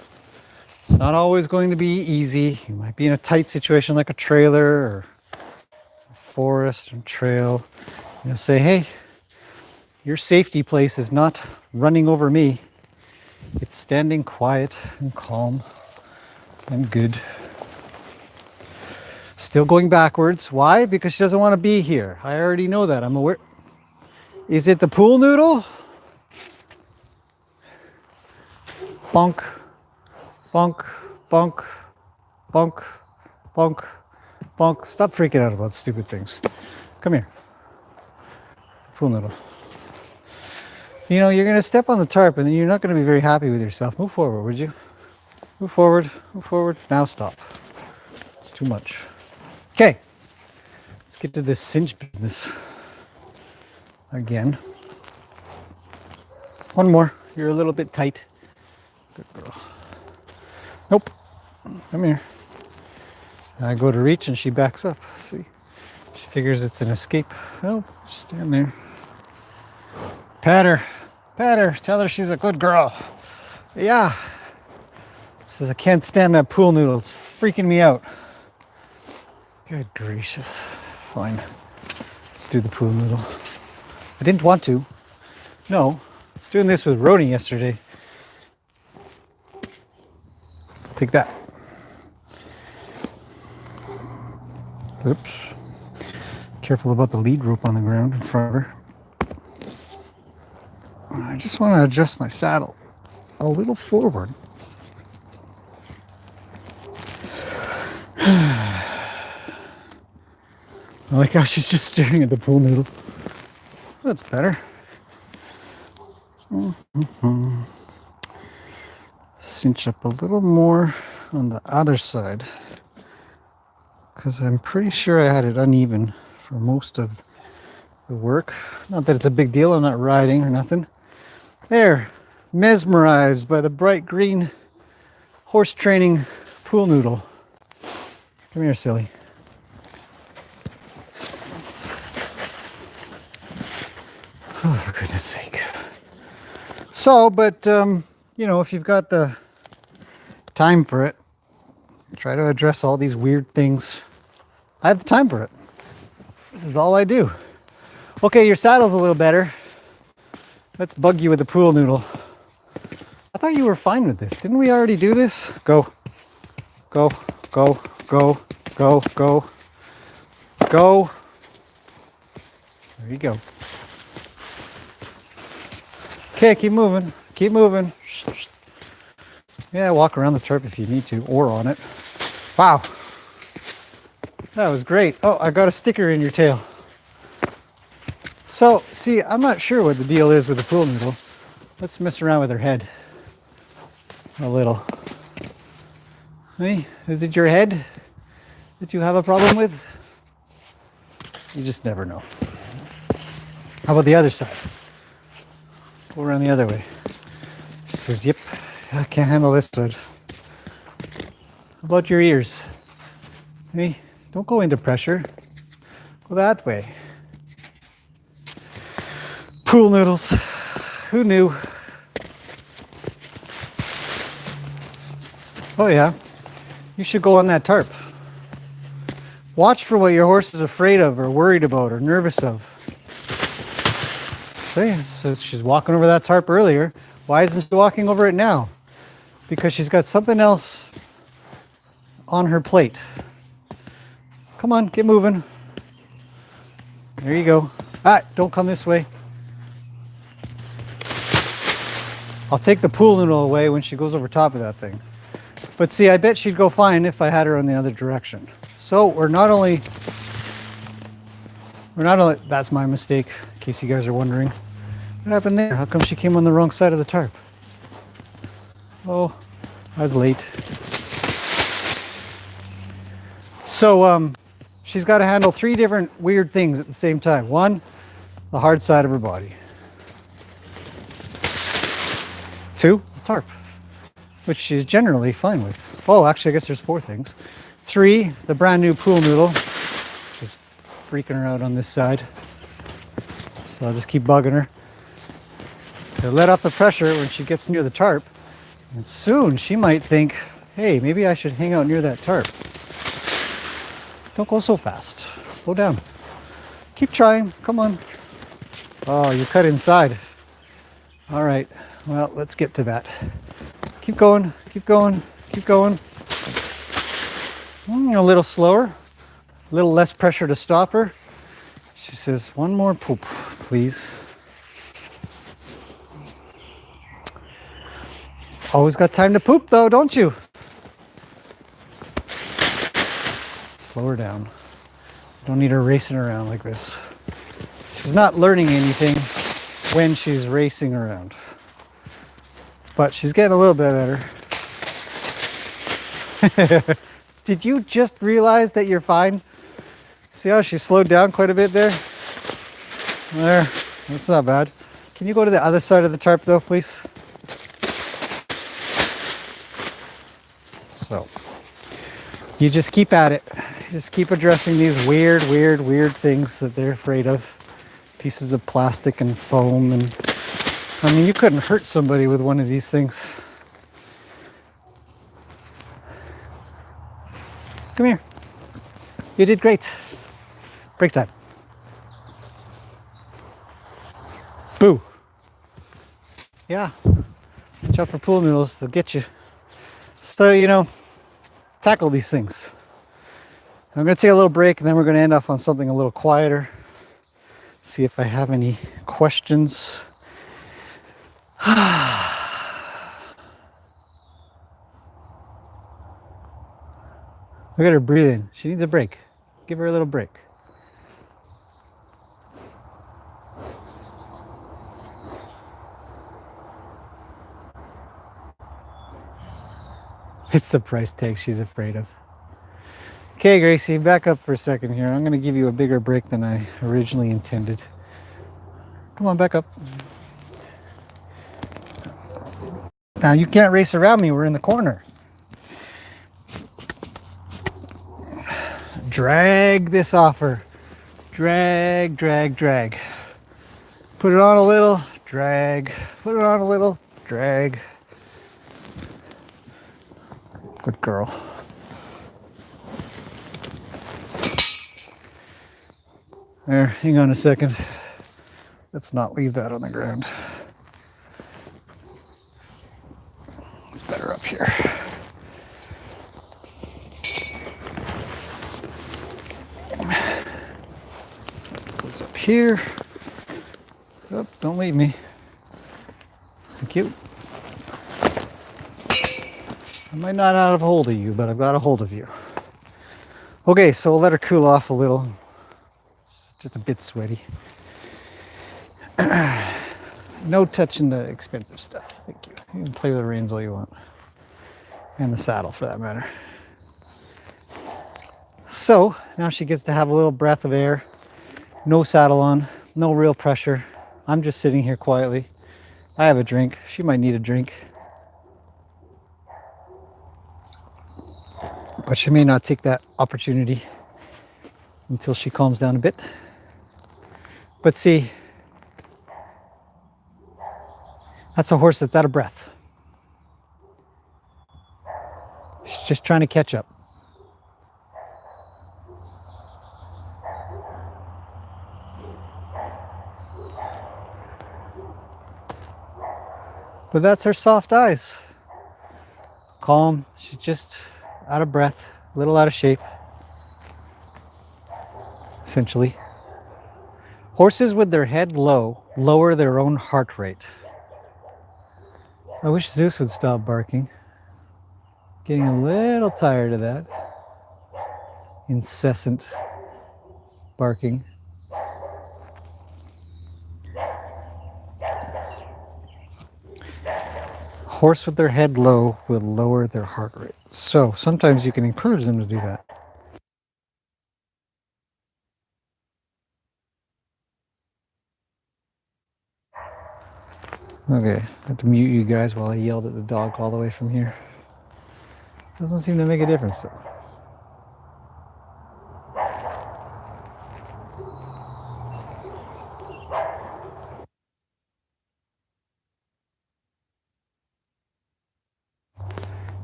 It's not always going to be easy. You might be in a tight situation like a trailer or a forest and trail. You'll say, hey, your safety place is not running over me. It's standing quiet and calm and good. Still going backwards. Why? Because she doesn't want to be here. I already know that. I'm aware. Is it the pool noodle? Bonk, bonk, bonk, bonk, bonk, bonk. Stop freaking out about stupid things. Come here. Pool noodle. You know, you're going to step on the tarp and then you're not going to be very happy with yourself. Move forward, would you? Move forward, move forward. Now stop. It's too much. Okay. Let's get to this cinch business. Again. One more. You're a little bit tight. Good girl. Nope. Come here. I go to reach and she backs up. See? She figures it's an escape. No, just stand there. Pat her. Pat her. Tell her she's a good girl. Yeah. Says I can't stand that pool noodle. It's freaking me out. Good gracious. Fine. Let's do the pool noodle. I didn't want to. No. I was doing this with Roni yesterday. Take that. Oops. Careful about the lead rope on the ground in front of her. I just want to adjust my saddle a little forward. I like how she's just staring at the pool noodle. That's better. Cinch up a little more on the other side because I'm pretty sure I had it uneven for most of the work. Not that it's a big deal. I'm not riding or nothing. There, mesmerized by the bright green horse training pool noodle. Come here, silly. Oh, for goodness sake. So, but, you know, if you've got the time for it, try to address all these weird things. I have the time for it. This is all I do. Okay, your saddle's a little better. Let's bug you with the pool noodle. I thought you were fine with this. Didn't we already do this? Go. Go, go, go, go, go, go. There you go. Okay, keep moving. Keep moving. Yeah, walk around the tarp if you need to, or on it. Wow. That was great. Oh, I got a sticker in your tail. So, see, I'm not sure what the deal is with the pool noodle. Let's mess around with her head a little. Hey, is it your head that you have a problem with? You just never know. How about the other side? Go around the other way. She says, yep, I can't handle this side. How about your ears? Hey, don't go into pressure. Go that way. Pool noodles. Who knew? Oh yeah, you should go on that tarp. Watch for what your horse is afraid of or worried about or nervous of. See, so she's walking over that tarp earlier. Why isn't she walking over it now? Because she's got something else on her plate. Come on, get moving. There you go. Ah, don't come this way. I'll take the pool noodle away when she goes over top of that thing. But see, I bet she'd go fine if I had her in the other direction. So we're not only, that's my mistake, in case you guys are wondering. What happened there? How come she came on the wrong side of the tarp? Oh, I was late. So she's got to handle 3 different weird things at the same time. 1, the hard side of her body. 2, the tarp, which she's generally fine with. Oh, actually, I guess there's 4 things. 3, the brand new pool noodle, which is freaking her out on this side. So I'll just keep bugging her to let off the pressure when she gets near the tarp. And soon she might think, hey, maybe I should hang out near that tarp. Don't go so fast. Slow down. Keep trying. Come on. Oh, you cut inside. All right. Well, let's get to that. Keep going. Keep going. Keep going. A little slower. A little less pressure to stop her. She says, 1 more poop, please. Always got time to poop though, don't you? Slow her down. Don't need her racing around like this. She's not learning anything when she's racing around. But she's getting a little bit better. Did you just realize that you're fine? See how she slowed down quite a bit there? There, that's not bad. Can you go to the other side of the tarp though, please? So, you just keep at it. Just keep addressing these weird things that they're afraid of. Pieces of plastic and foam and... I mean, you couldn't hurt somebody with one of these things. Come here. You did great. Break time. Boo. Yeah. Watch out for pool noodles. They'll get you. So, you know, tackle these things. I'm going to take a little break and then we're going to end off on something a little quieter. See if I have any questions. Look at her breathing. She needs a break. Give her a little break. It's the price tag she's afraid of. Okay, Gracie, back up for a second here. I'm going to give you a bigger break than I originally intended. Come on, back up. Now, you can't race around me. We're in the corner. Drag this off her. Drag, drag, drag. Put it on a little, drag. Put it on a little, drag. Good girl. There, hang on a second. Let's not leave that on the ground. It's better up here. Goes up here. Oh, don't leave me. Thank you. I might not have a hold of you, but I've got a hold of you. Okay, so we'll let her cool off a little. It's just a bit sweaty. No touching the expensive stuff. Thank you. You can play with the reins all you want. And the saddle for that matter. So now she gets to have a little breath of air. No saddle on, no real pressure. I'm just sitting here quietly. I have a drink. She might need a drink. But she may not take that opportunity until she calms down a bit. But see, that's a horse that's out of breath. She's just trying to catch up. But that's her soft eyes. Calm. She's just out of breath, a little out of shape. Essentially. Horses with their head low lower their own heart rate. I wish Zeus would stop barking. Getting a little tired of that incessant barking. Horse with their head low will lower their heart rate. So sometimes you can encourage them to do that. Okay, I have to mute you guys while I yelled at the dog all the way from here. Doesn't seem to make a difference though.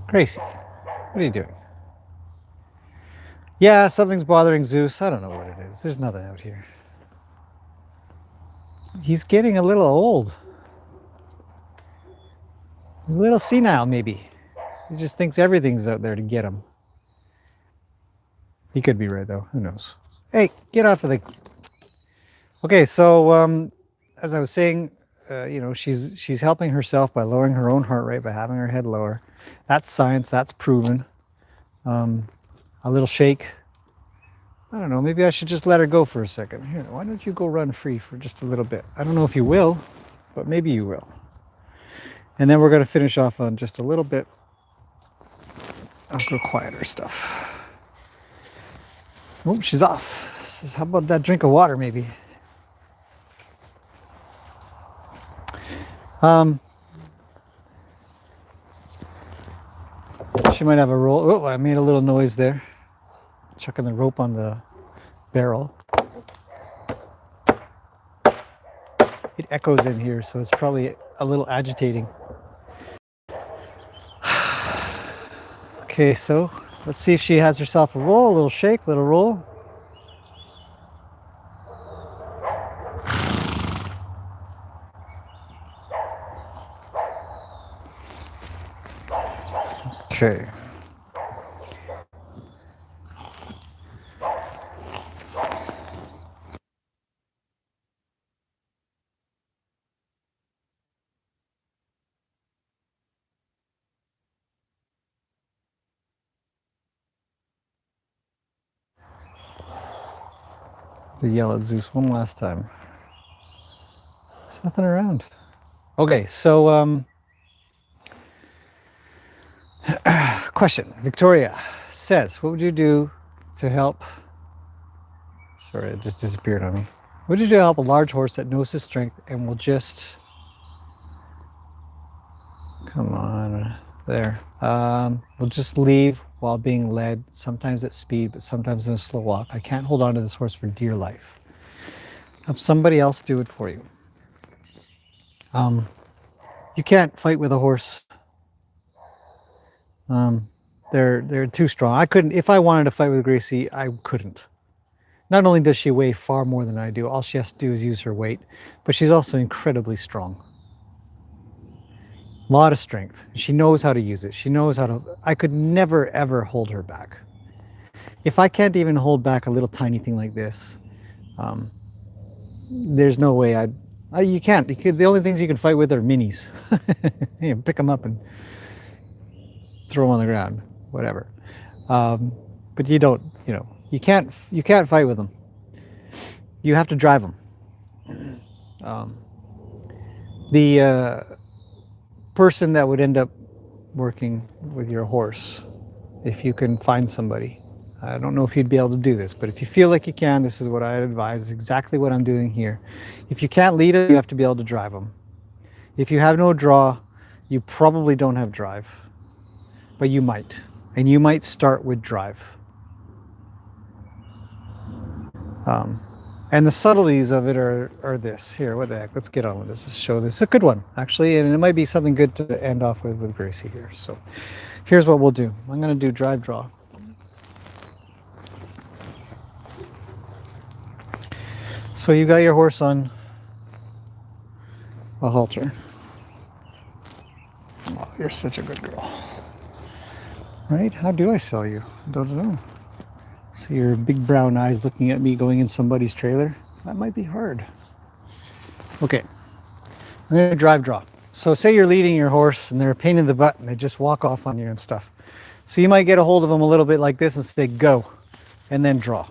Gracie, what are you doing? Yeah, something's bothering Zeus. I don't know what it is. There's nothing out here. He's getting a little old. A little senile, maybe. He just thinks everything's out there to get him. He could be right, though. Who knows? Hey, get off of the... Okay, so as I was saying, you know, she's helping herself by lowering her own heart rate, by having her head lower. That's science. That's proven. A little shake. I don't know. Maybe I should just let her go for a second. Here, why don't you go run free for just a little bit? I don't know if you will, but maybe you will. And then we're going to finish off on just a little bit of go quieter stuff. Oh, she's off. Says, how about that drink of water, maybe? She might have a roll. Oh, I made a little noise there. Chucking the rope on the barrel. It echoes in here, so it's probably a little agitating. Okay, so let's see if she has herself a roll, a little shake, little roll. Okay. To yell at Zeus one last time. There's nothing around. Okay, so question. Victoria says, what would you do to help? Sorry, it just disappeared on me. What would you do to help a large horse that knows his strength and will just... Come on, there. Will just leave while being led, sometimes at speed, but sometimes in a slow walk. I can't hold on to this horse for dear life. Have somebody else do it for you. You can't fight with a horse. They're too strong. I couldn't, if I wanted to fight with Gracie, I couldn't. Not only does she weigh far more than I do, all she has to do is use her weight, but she's also incredibly strong. A lot of strength. She knows how to use it. She knows how to... I could never, ever hold her back. If I can't even hold back a little tiny thing like this, there's no way I'd... you can't. The only things you can fight with are minis. You know, pick them up and throw them on the ground. Whatever. But you don't, you know, you can't fight with them. You have to drive them. The person that would end up working with your horse, if you can find somebody, I don't know if you'd be able to do this, but if you feel like you can, this is what I'd advise, exactly what I'm doing here. If you can't lead them, you have to be able to drive them. If you have no draw, you probably don't have drive, but you might, and you might start with drive. And the subtleties of it are this. Here, what the heck? Let's get on with this. Let's show this. It's a good one, actually, and it might be something good to end off with Gracie here. So here's what we'll do. I'm going to do drive draw. So you got your horse on a halter. Oh, you're such a good girl. Right? How do I sell you? I don't know. See your big brown eyes looking at me going in somebody's trailer? That might be hard. Okay, I'm going to drive draw. So say you're leading your horse and they're a pain in the butt and they just walk off on you and stuff. So you might get a hold of them a little bit like this and say go, and then draw.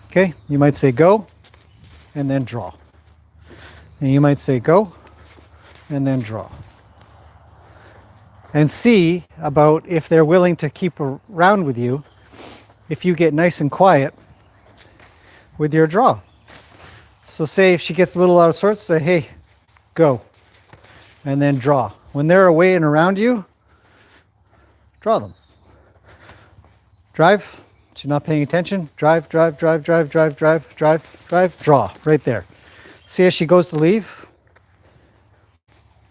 Okay, you might say go, and then draw. And you might say go, and then draw. And see about if they're willing to keep around with you if you get nice and quiet with your draw. So say if she gets a little out of sorts, say, hey, go. And then draw. When they're away and around you, draw them. Drive. She's not paying attention. Drive, drive, drive, drive, drive, drive, drive, drive, draw. Right there. See as she goes to leave?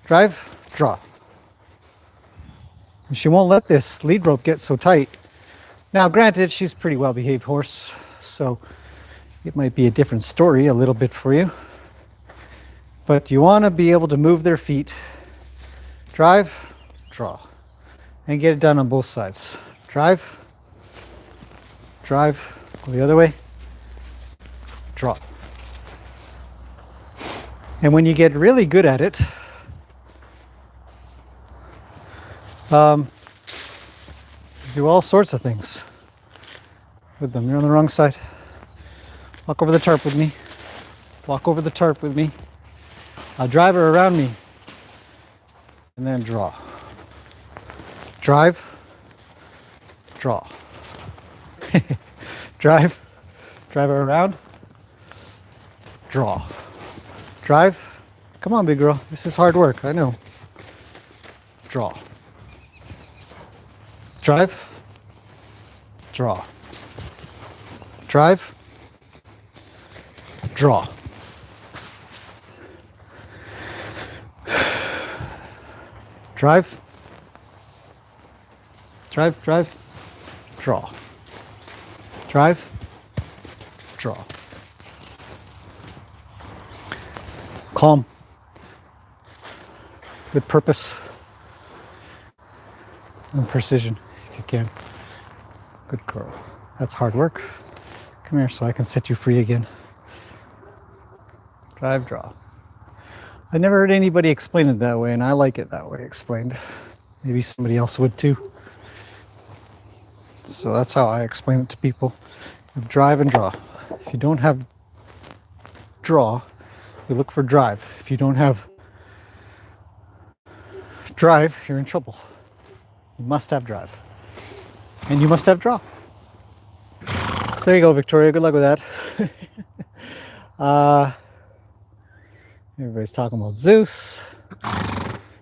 Drive, draw. And she won't let this lead rope get so tight. Now, granted, she's a pretty well-behaved horse, so it might be a different story a little bit for you. But you want to be able to move their feet. Drive, draw. And get it done on both sides. Drive, drive, go the other way, draw. And when you get really good at it, do all sorts of things with them. You're on the wrong side. Walk over the tarp with me. Walk over the tarp with me. I'll drive her around me. And then draw. Drive. Draw. Drive. Drive her around. Draw. Drive. Come on, big girl. This is hard work. I know. Draw. Drive. Draw. Drive. Draw. Drive. Drive, drive, draw. Drive, draw. Calm. With purpose and precision, if you can. Good girl. That's hard work. Come here so I can set you free again. Drive, draw. I never heard anybody explain it that way, and I like it that way explained. Maybe somebody else would too. So that's how I explain it to people. Drive and draw. If you don't have draw, you look for drive. If you don't have drive, you're in trouble. You must have drive. And you must have draw. So there you go, Victoria. Good luck with that. Everybody's talking about Zeus.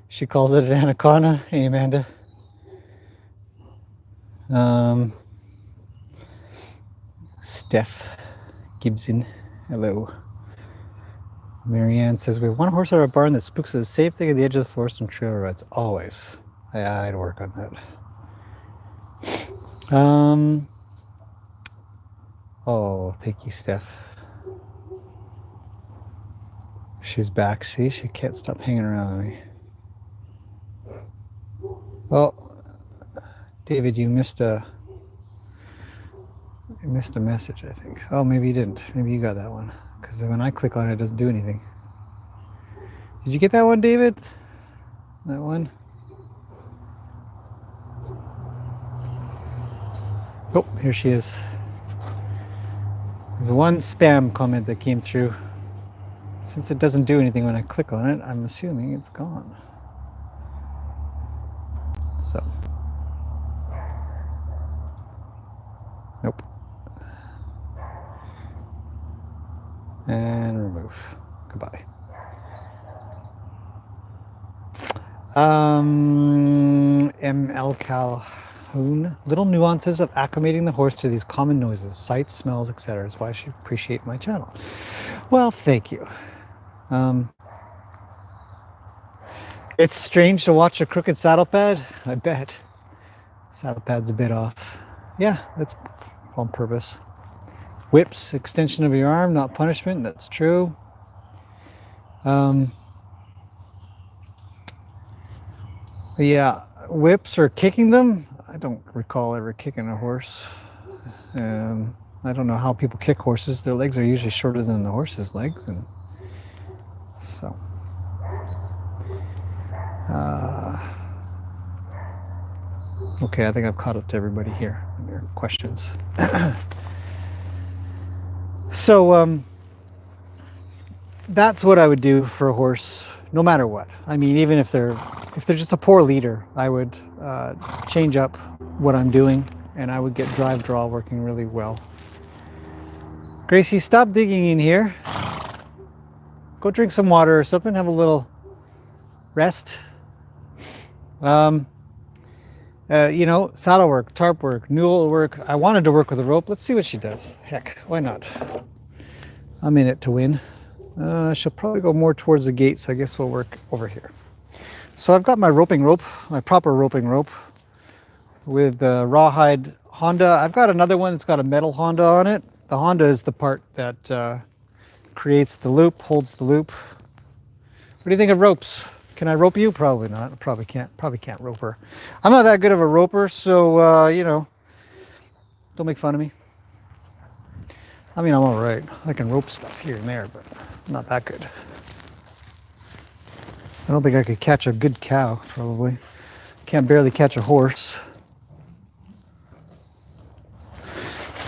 She calls it an anaconda. Hey, Amanda. Steph Gibson. Hello. Marianne says, we have one horse at our barn that spooks at the safe thing at the edge of the forest and trail rides. Always. I'd work on that. Oh, thank you, Steph. She's back. See, she can't stop hanging around with me. Well, David, you missed a message, I think. Oh, maybe you didn't. Maybe you got that one. Because when I click on it, it doesn't do anything. Did you get that one, David? That one? Oh, here she is. There's one spam comment that came through. Since it doesn't do anything when I click on it, I'm assuming it's gone. So. Nope. And remove. Goodbye. ML Calhoun. Little nuances of acclimating the horse to these common noises, sights, smells, etc. is why I should appreciate my channel. Well, thank you. It's strange to watch a crooked saddle pad. I bet. Saddle pad's a bit off. Yeah, that's on purpose. Whips, extension of your arm, not punishment. That's true. Yeah, whips or kicking them. I don't recall ever kicking a horse. I don't know how people kick horses. Their legs are usually shorter than the horse's legs, and so. Okay, I think I've caught up to everybody here and their questions. So that's what I would do for a horse, no matter what. I mean, even if they're just a poor leader, I would change up what I'm doing, and I would get drive draw working really well. Gracie, stop digging in here. go drink some water or something, have a little rest. You know, saddle work, tarp work, noodle work. I wanted to work with a rope. Let's see what she does. Heck, why not? I'm in it to win. She'll probably go more towards the gate, so I guess we'll work over here. So I've got my roping rope, my proper roping rope with the rawhide Honda. I've got another one that's got a metal Honda on it. The Honda is the part that creates the loop, holds the loop. What do you think of ropes? Can I rope you? Probably not. Probably can't rope her. I'm not that good of a roper, so you know, don't make fun of me. I mean, I'm all right. I can rope stuff here and there, but I'm not that good. I don't think I could catch a good cow, probably. Can't barely catch a horse.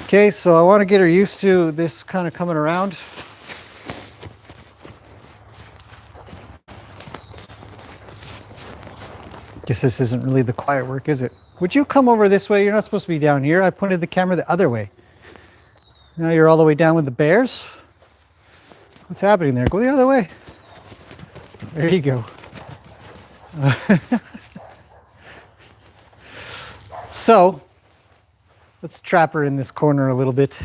Okay, so I want to get her used to this kind of coming around. Guess this isn't really the quiet work, is it? Would you come over this way? You're not supposed to be down here. I pointed the camera the other way. Now you're all the way down with the bears? What's happening there? Go the other way. There you go. So, let's trap her in this corner a little bit.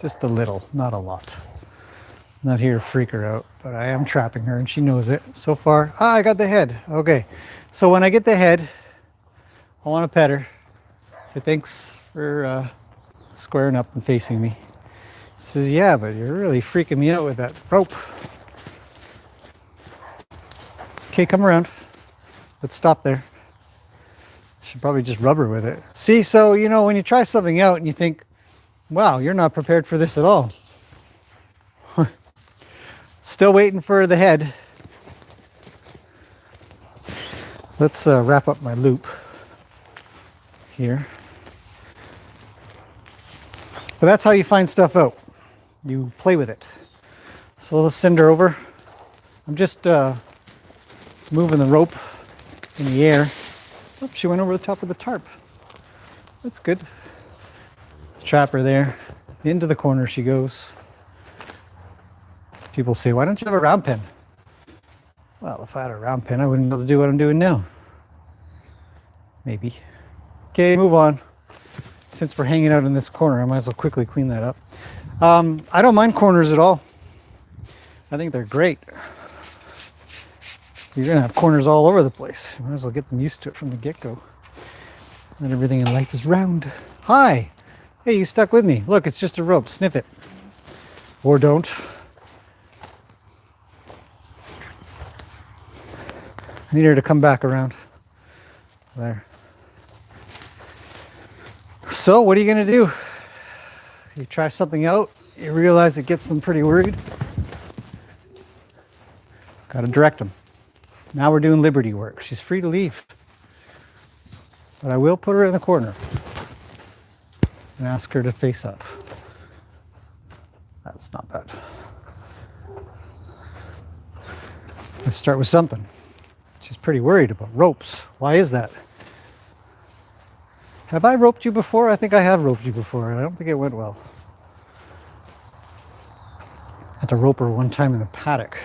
Just a little, not a lot. Not here to freak her out, but I am trapping her and she knows it. So far, I got the head. Okay, so when I get the head, I want to pet her. Say thanks for squaring up and facing me. She says, yeah, but you're really freaking me out with that rope. Okay, come around. Let's stop there. Should probably just rub her with it. See, so, you know, when you try something out and you think, wow, you're not prepared for this at all. Still waiting for the head. Let's wrap up my loop here. But that's how you find stuff out. You play with it. So let's send her over. I'm just moving the rope in the air. Oh, she went over the top of the tarp. That's good. Trap her there. Into the corner she goes. People say, why don't you have a round pen? Well, if I had a round pen, I wouldn't be able to do what I'm doing now. Maybe. Okay, move on. Since we're hanging out in this corner, I might as well quickly clean that up. I don't mind corners at all. I think they're great. You're gonna have corners all over the place. You might as well get them used to it from the get-go. Not everything in life is round. Hi! Hey, you stuck with me. Look, it's just a rope. Sniff it. Or don't. I need her to come back around. There. So, what are you going to do? You try something out, you realize it gets them pretty worried. Got to direct them. Now we're doing liberty work. She's free to leave. But I will put her in the corner and ask her to face up. That's not bad. Let's start with something. She's pretty worried about ropes. Why is that? Have I roped you before? I think I have roped you before, and I don't think it went well. I had to rope her one time in the paddock,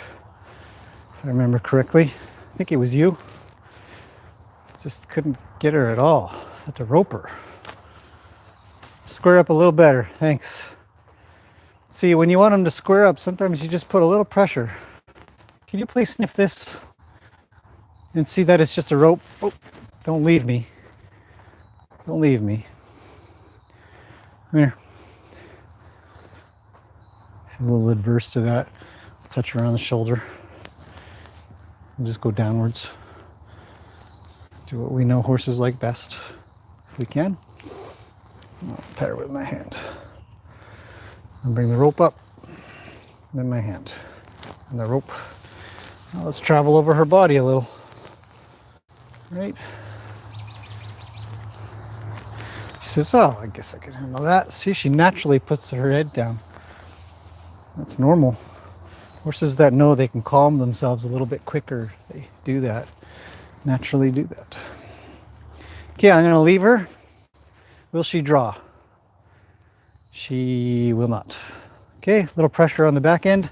if I remember correctly. I think it was you. Just couldn't get her at all. I had to rope her. Square up a little better, thanks. See, when you want them to square up, sometimes you just put a little pressure. Can you please sniff this? And see that it's just a rope. Oh, don't leave me. Don't leave me. Come here. She's a little adverse to that. Touch her on the shoulder. And just go downwards. Do what we know horses like best. If we can. I'll pet her with my hand. And bring the rope up. Then my hand. And the rope. Now let's travel over her body a little. Right? She says, oh, I guess I can handle that. See, she naturally puts her head down. That's normal. Horses that know they can calm themselves a little bit quicker, they do that. Naturally do that. Okay, I'm going to leave her. Will she draw? She will not. Okay, a little pressure on the back end.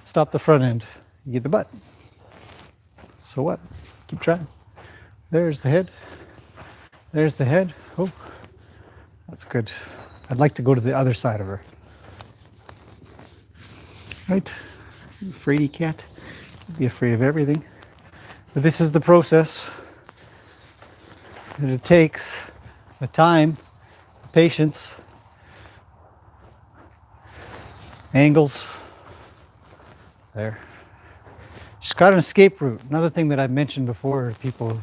stop the front end. You get the butt. So what? Keep trying. There's the head. There's the head. Oh, that's good. I'd like to go to the other side of her. Right? You fraidy cat. You'd be afraid of everything. But this is the process that it takes, the time, the patience, angles. There. She's got an escape route. Another thing that I've mentioned before, people,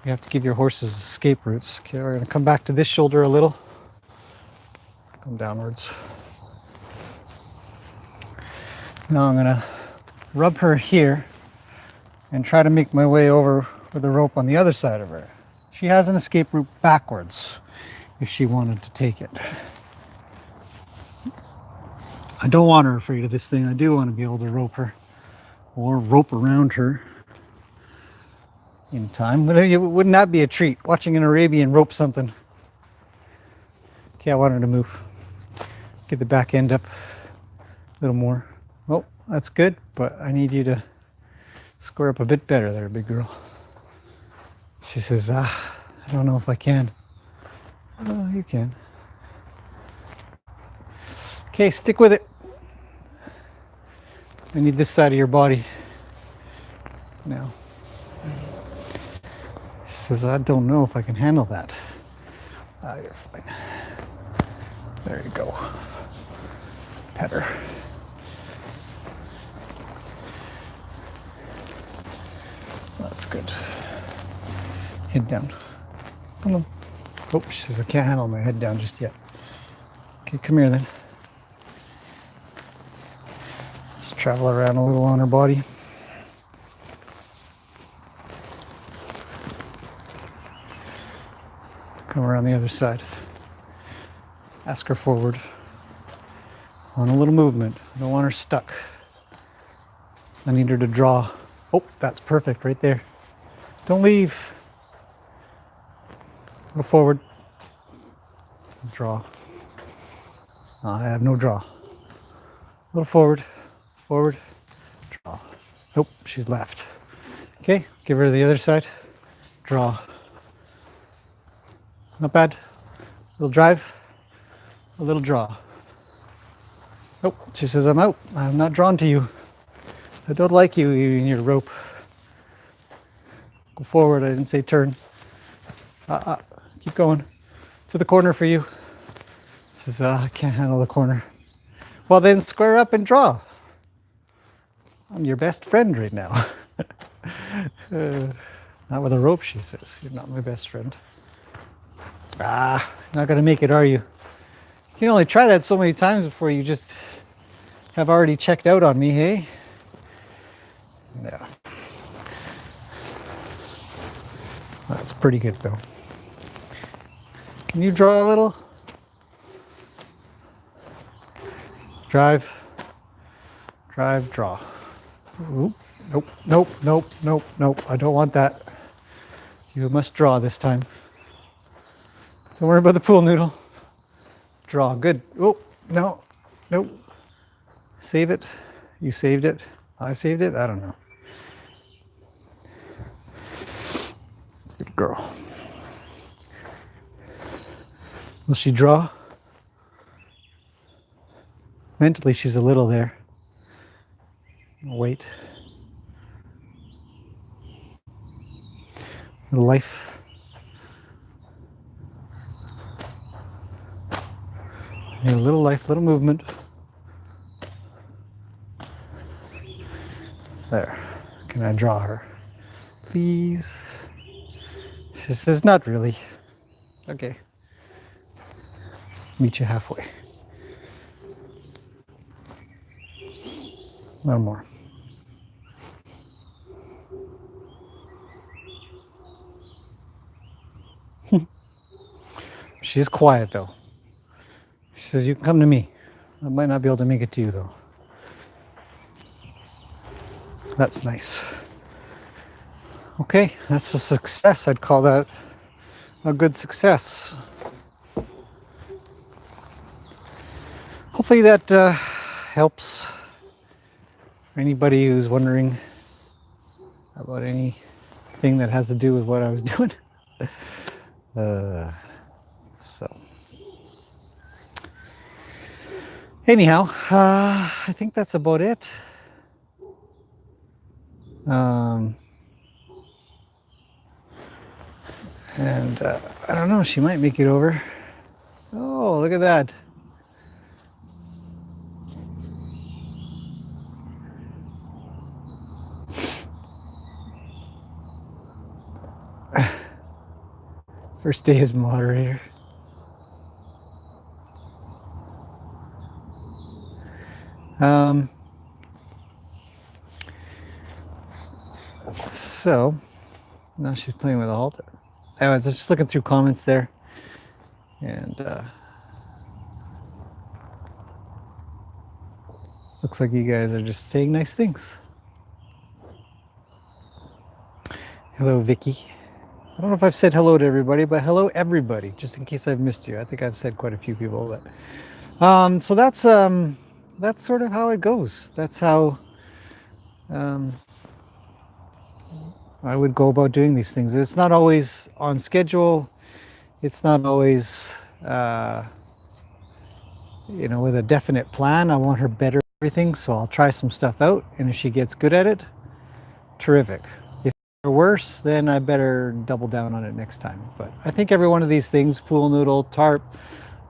you have to give your horses escape routes. Okay, we're going to come back to this shoulder a little. Come downwards. Now I'm going to rub her here and try to make my way over with the rope on the other side of her. She has an escape route backwards if she wanted to take it. I don't want her afraid of this thing. I do want to be able to rope her or rope around her in time. Wouldn't that be a treat? Watching an Arabian rope something. Okay, I want her to move. Get the back end up a little more. Oh, that's good, but I need you to square up a bit better there, big girl. She says, I don't know if I can. Oh, you can. Okay, stick with it. I need this side of your body now. She says, I don't know if I can handle that. You're fine. There you go. Pet her. That's good. Head down. Come on. Oh, she says, I can't handle my head down just yet. Okay, come here then. Let's travel around a little on her body. Come around the other side. Ask her forward. On a little movement. I don't want her stuck. I need her to draw. Oh, that's perfect right there. Don't leave. Go forward. Draw. I have no draw. A little forward. Forward. Draw. Nope, she's left. Okay, give her the other side. Draw. Not bad. A little drive. A little draw. Nope, she says, I'm out. I'm not drawn to you. I don't like you in your rope. Go forward. I didn't say turn. Keep going. To the corner for you. Says, I can't handle the corner. Well, then square up and draw. I'm your best friend right now. Not with a rope, she says. You're not my best friend. You're not going to make it, are you? You can only try that so many times before you just have already checked out on me, hey? Yeah. That's pretty good, though. Can you draw a little? Drive. Drive, draw. Oop. Nope, nope, nope, nope, nope. I don't want that. You must draw this time. Don't worry about the pool noodle. Draw, good. Oh, no, nope. Save it. You saved it. I saved it. I don't know. Good girl. Will she draw? Mentally, she's a little there. Wait. Little life. A little life, little movement. There. Can I draw her? Please. She says, not really. Okay. Meet you halfway. No more. She's quiet though. She says, you can come to me. I might not be able to make it to you though. That's nice. Okay, that's a success. I'd call that a good success. Hopefully that helps For anybody who's wondering about anything that has to do with what I was doing. So anyhow, I think that's about it. And I don't know, she might make it over. Oh, look at that. First day as moderator. So now she's playing with a halter. Anyways, I was just looking through comments there, and looks like you guys are just saying nice things. Hello, Vicky. I don't know if I've said hello to everybody, but hello everybody, just in case I've missed you. I think I've said quite a few people, but so that's sort of how it goes. That's how I would go about doing these things. It's not always on schedule. It's not always with a definite plan. I want her better at everything, so I'll try some stuff out, and if she gets good at it, terrific. If it's worse, then I better double down on it next time. But I think every one of these things, pool noodle, tarp,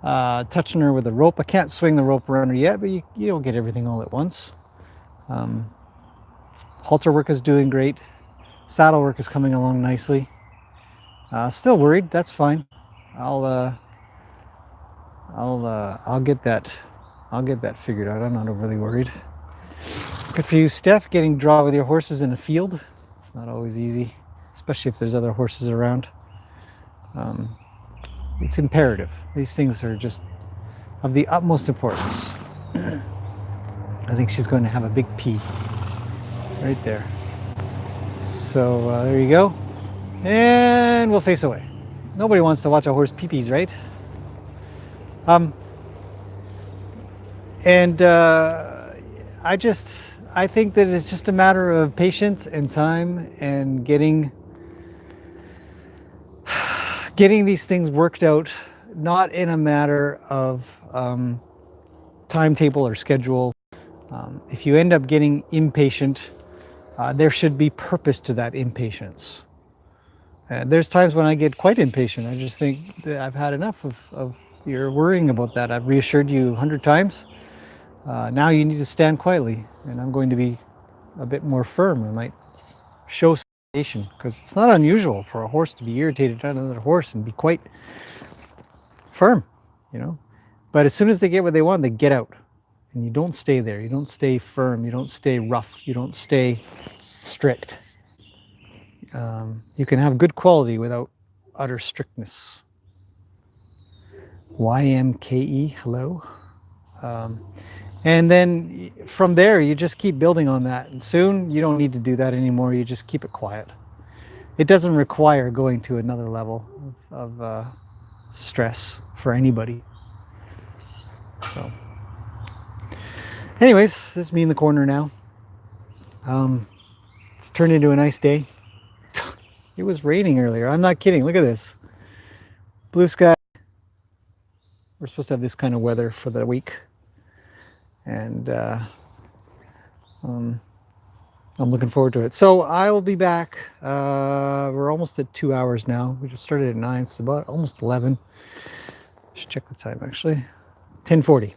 touching her with a rope. I can't swing the rope around her yet, but you don't get everything all at once. Halter work is doing great. Saddle work is coming along nicely. Still worried. That's fine. I'll get that. I'll get that figured out. I'm not overly worried. Good for you, Steph, getting draw with your horses in a field. It's not always easy, especially if there's other horses around. It's imperative. These things are just of the utmost importance. I think she's going to have a big pee right there. So there you go. And we'll face away. Nobody wants to watch a horse pee-pees, right? I think that it's just a matter of patience and time and getting these things worked out, not in a matter of timetable or schedule. If you end up getting impatient, there should be purpose to that impatience. There's times when I get quite impatient. I just think that I've had enough of your worrying about that. I've reassured you 100 times. Now you need to stand quietly, and I'm going to be a bit more firm. I might show some patience, because it's not unusual for a horse to be irritated at another horse and be quite firm, But as soon as they get what they want, they get out. And you don't stay there. You don't stay firm. You don't stay rough. You don't stay strict. You can have good quality without utter strictness. YMKE, hello. And then from there, you just keep building on that. And soon, you don't need to do that anymore. You just keep it quiet. It doesn't require going to another level of stress for anybody. So, anyways, this is me in the corner now. It's turned into a nice day. It was raining earlier. I'm not kidding. Look at this. Blue sky. We're supposed to have this kind of weather for the week. And I'm looking forward to it. So I will be back. We're almost at 2 hours now. We just started at 9. It's about almost 11. Should check the time actually. 10:40.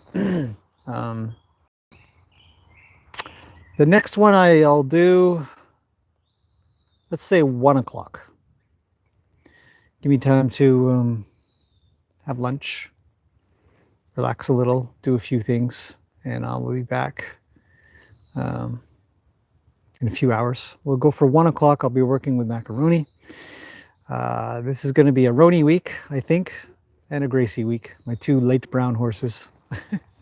The next one I'll do, let's say 1 o'clock. Give me time to have lunch, relax a little, do a few things, and I'll be back in a few hours. We'll go for 1 o'clock. I'll be working with Macaroni. This is going to be a Roni week, I think, and a Gracie week. My 2 late brown horses.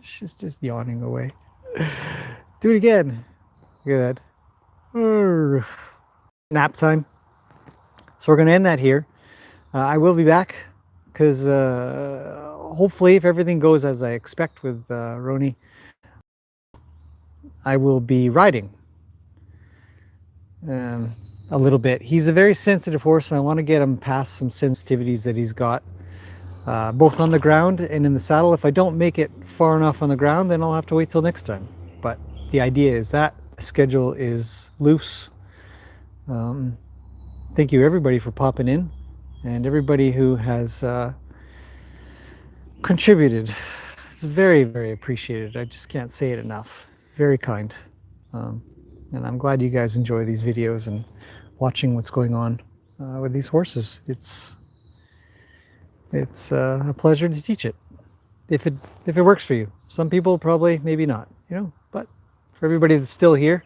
She's just yawning away. Do it again. Look at that. Nap time. So we're going to end that here. I will be back because hopefully, if everything goes as I expect with Roni, I will be riding a little bit. He's a very sensitive horse, and I want to get him past some sensitivities that he's got, both on the ground and in the saddle. If I don't make it far enough on the ground, then I'll have to wait till next time. But the idea is that the schedule is loose. Thank you everybody for popping in, and everybody who has contributed. It's very, very appreciated. I just can't say it enough. It's very kind. And I'm glad you guys enjoy these videos and watching what's going on with these horses. It's a pleasure to teach it, if it works for you. Some people probably, maybe not, you know. But for everybody that's still here,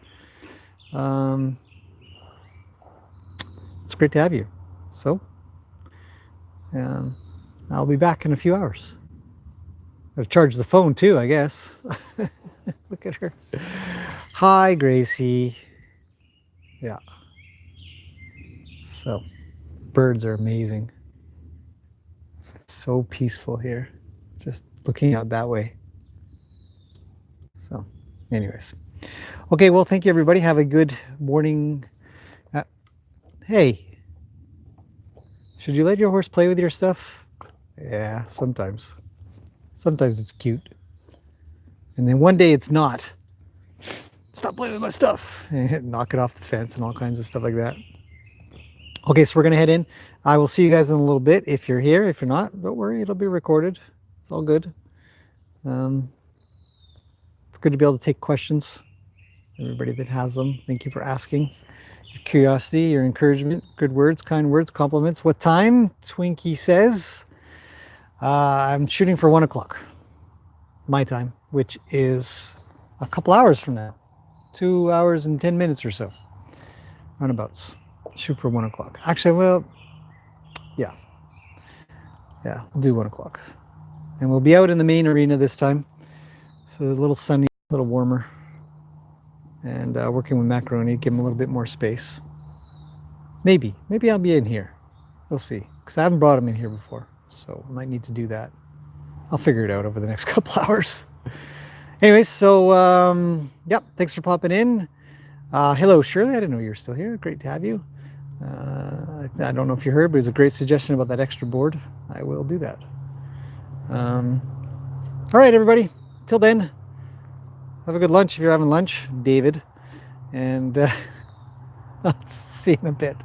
it's great to have you. So I'll be back in a few hours. Gotta charge the phone too, I guess. Look at her. Hi, Gracie. Yeah. So, birds are amazing. So peaceful here. Just looking out that way. So, anyways. Okay, well, thank you, everybody. Have a good morning. Hey, should you let your horse play with your stuff? Yeah, sometimes. Sometimes it's cute. And then one day it's not. Stop playing with my stuff. Knock it off the fence and all kinds of stuff like that. Okay, so we're going to head in. I will see you guys in a little bit. If you're here, if you're not, don't worry, it'll be recorded. It's all good. It's good to be able to take questions. Everybody that has them, thank you for asking. Your curiosity, your encouragement, good words, kind words, compliments. What time? Twinkie says. I'm shooting for 1 o'clock. My time, which is a couple hours from now. 2 hours and 10 minutes or so. Roundabouts. Shoot for 1 o'clock. Actually, well, yeah, we'll do 1 o'clock, and we'll be out in the main arena this time, so a little sunny, a little warmer, and working with Macaroni, give him a little bit more space. Maybe I'll be in here. We'll see, because I haven't brought him in here before, so I might need to do that. I'll figure it out over the next couple hours. Anyways, so yep, thanks for popping in. Hello, Shirley. I didn't know you were still here. Great to have you. I don't know if you heard, but it was a great suggestion about that extra board. I will do that. All right, everybody. Till then, have a good lunch if you're having lunch, David. And I'll see you in a bit.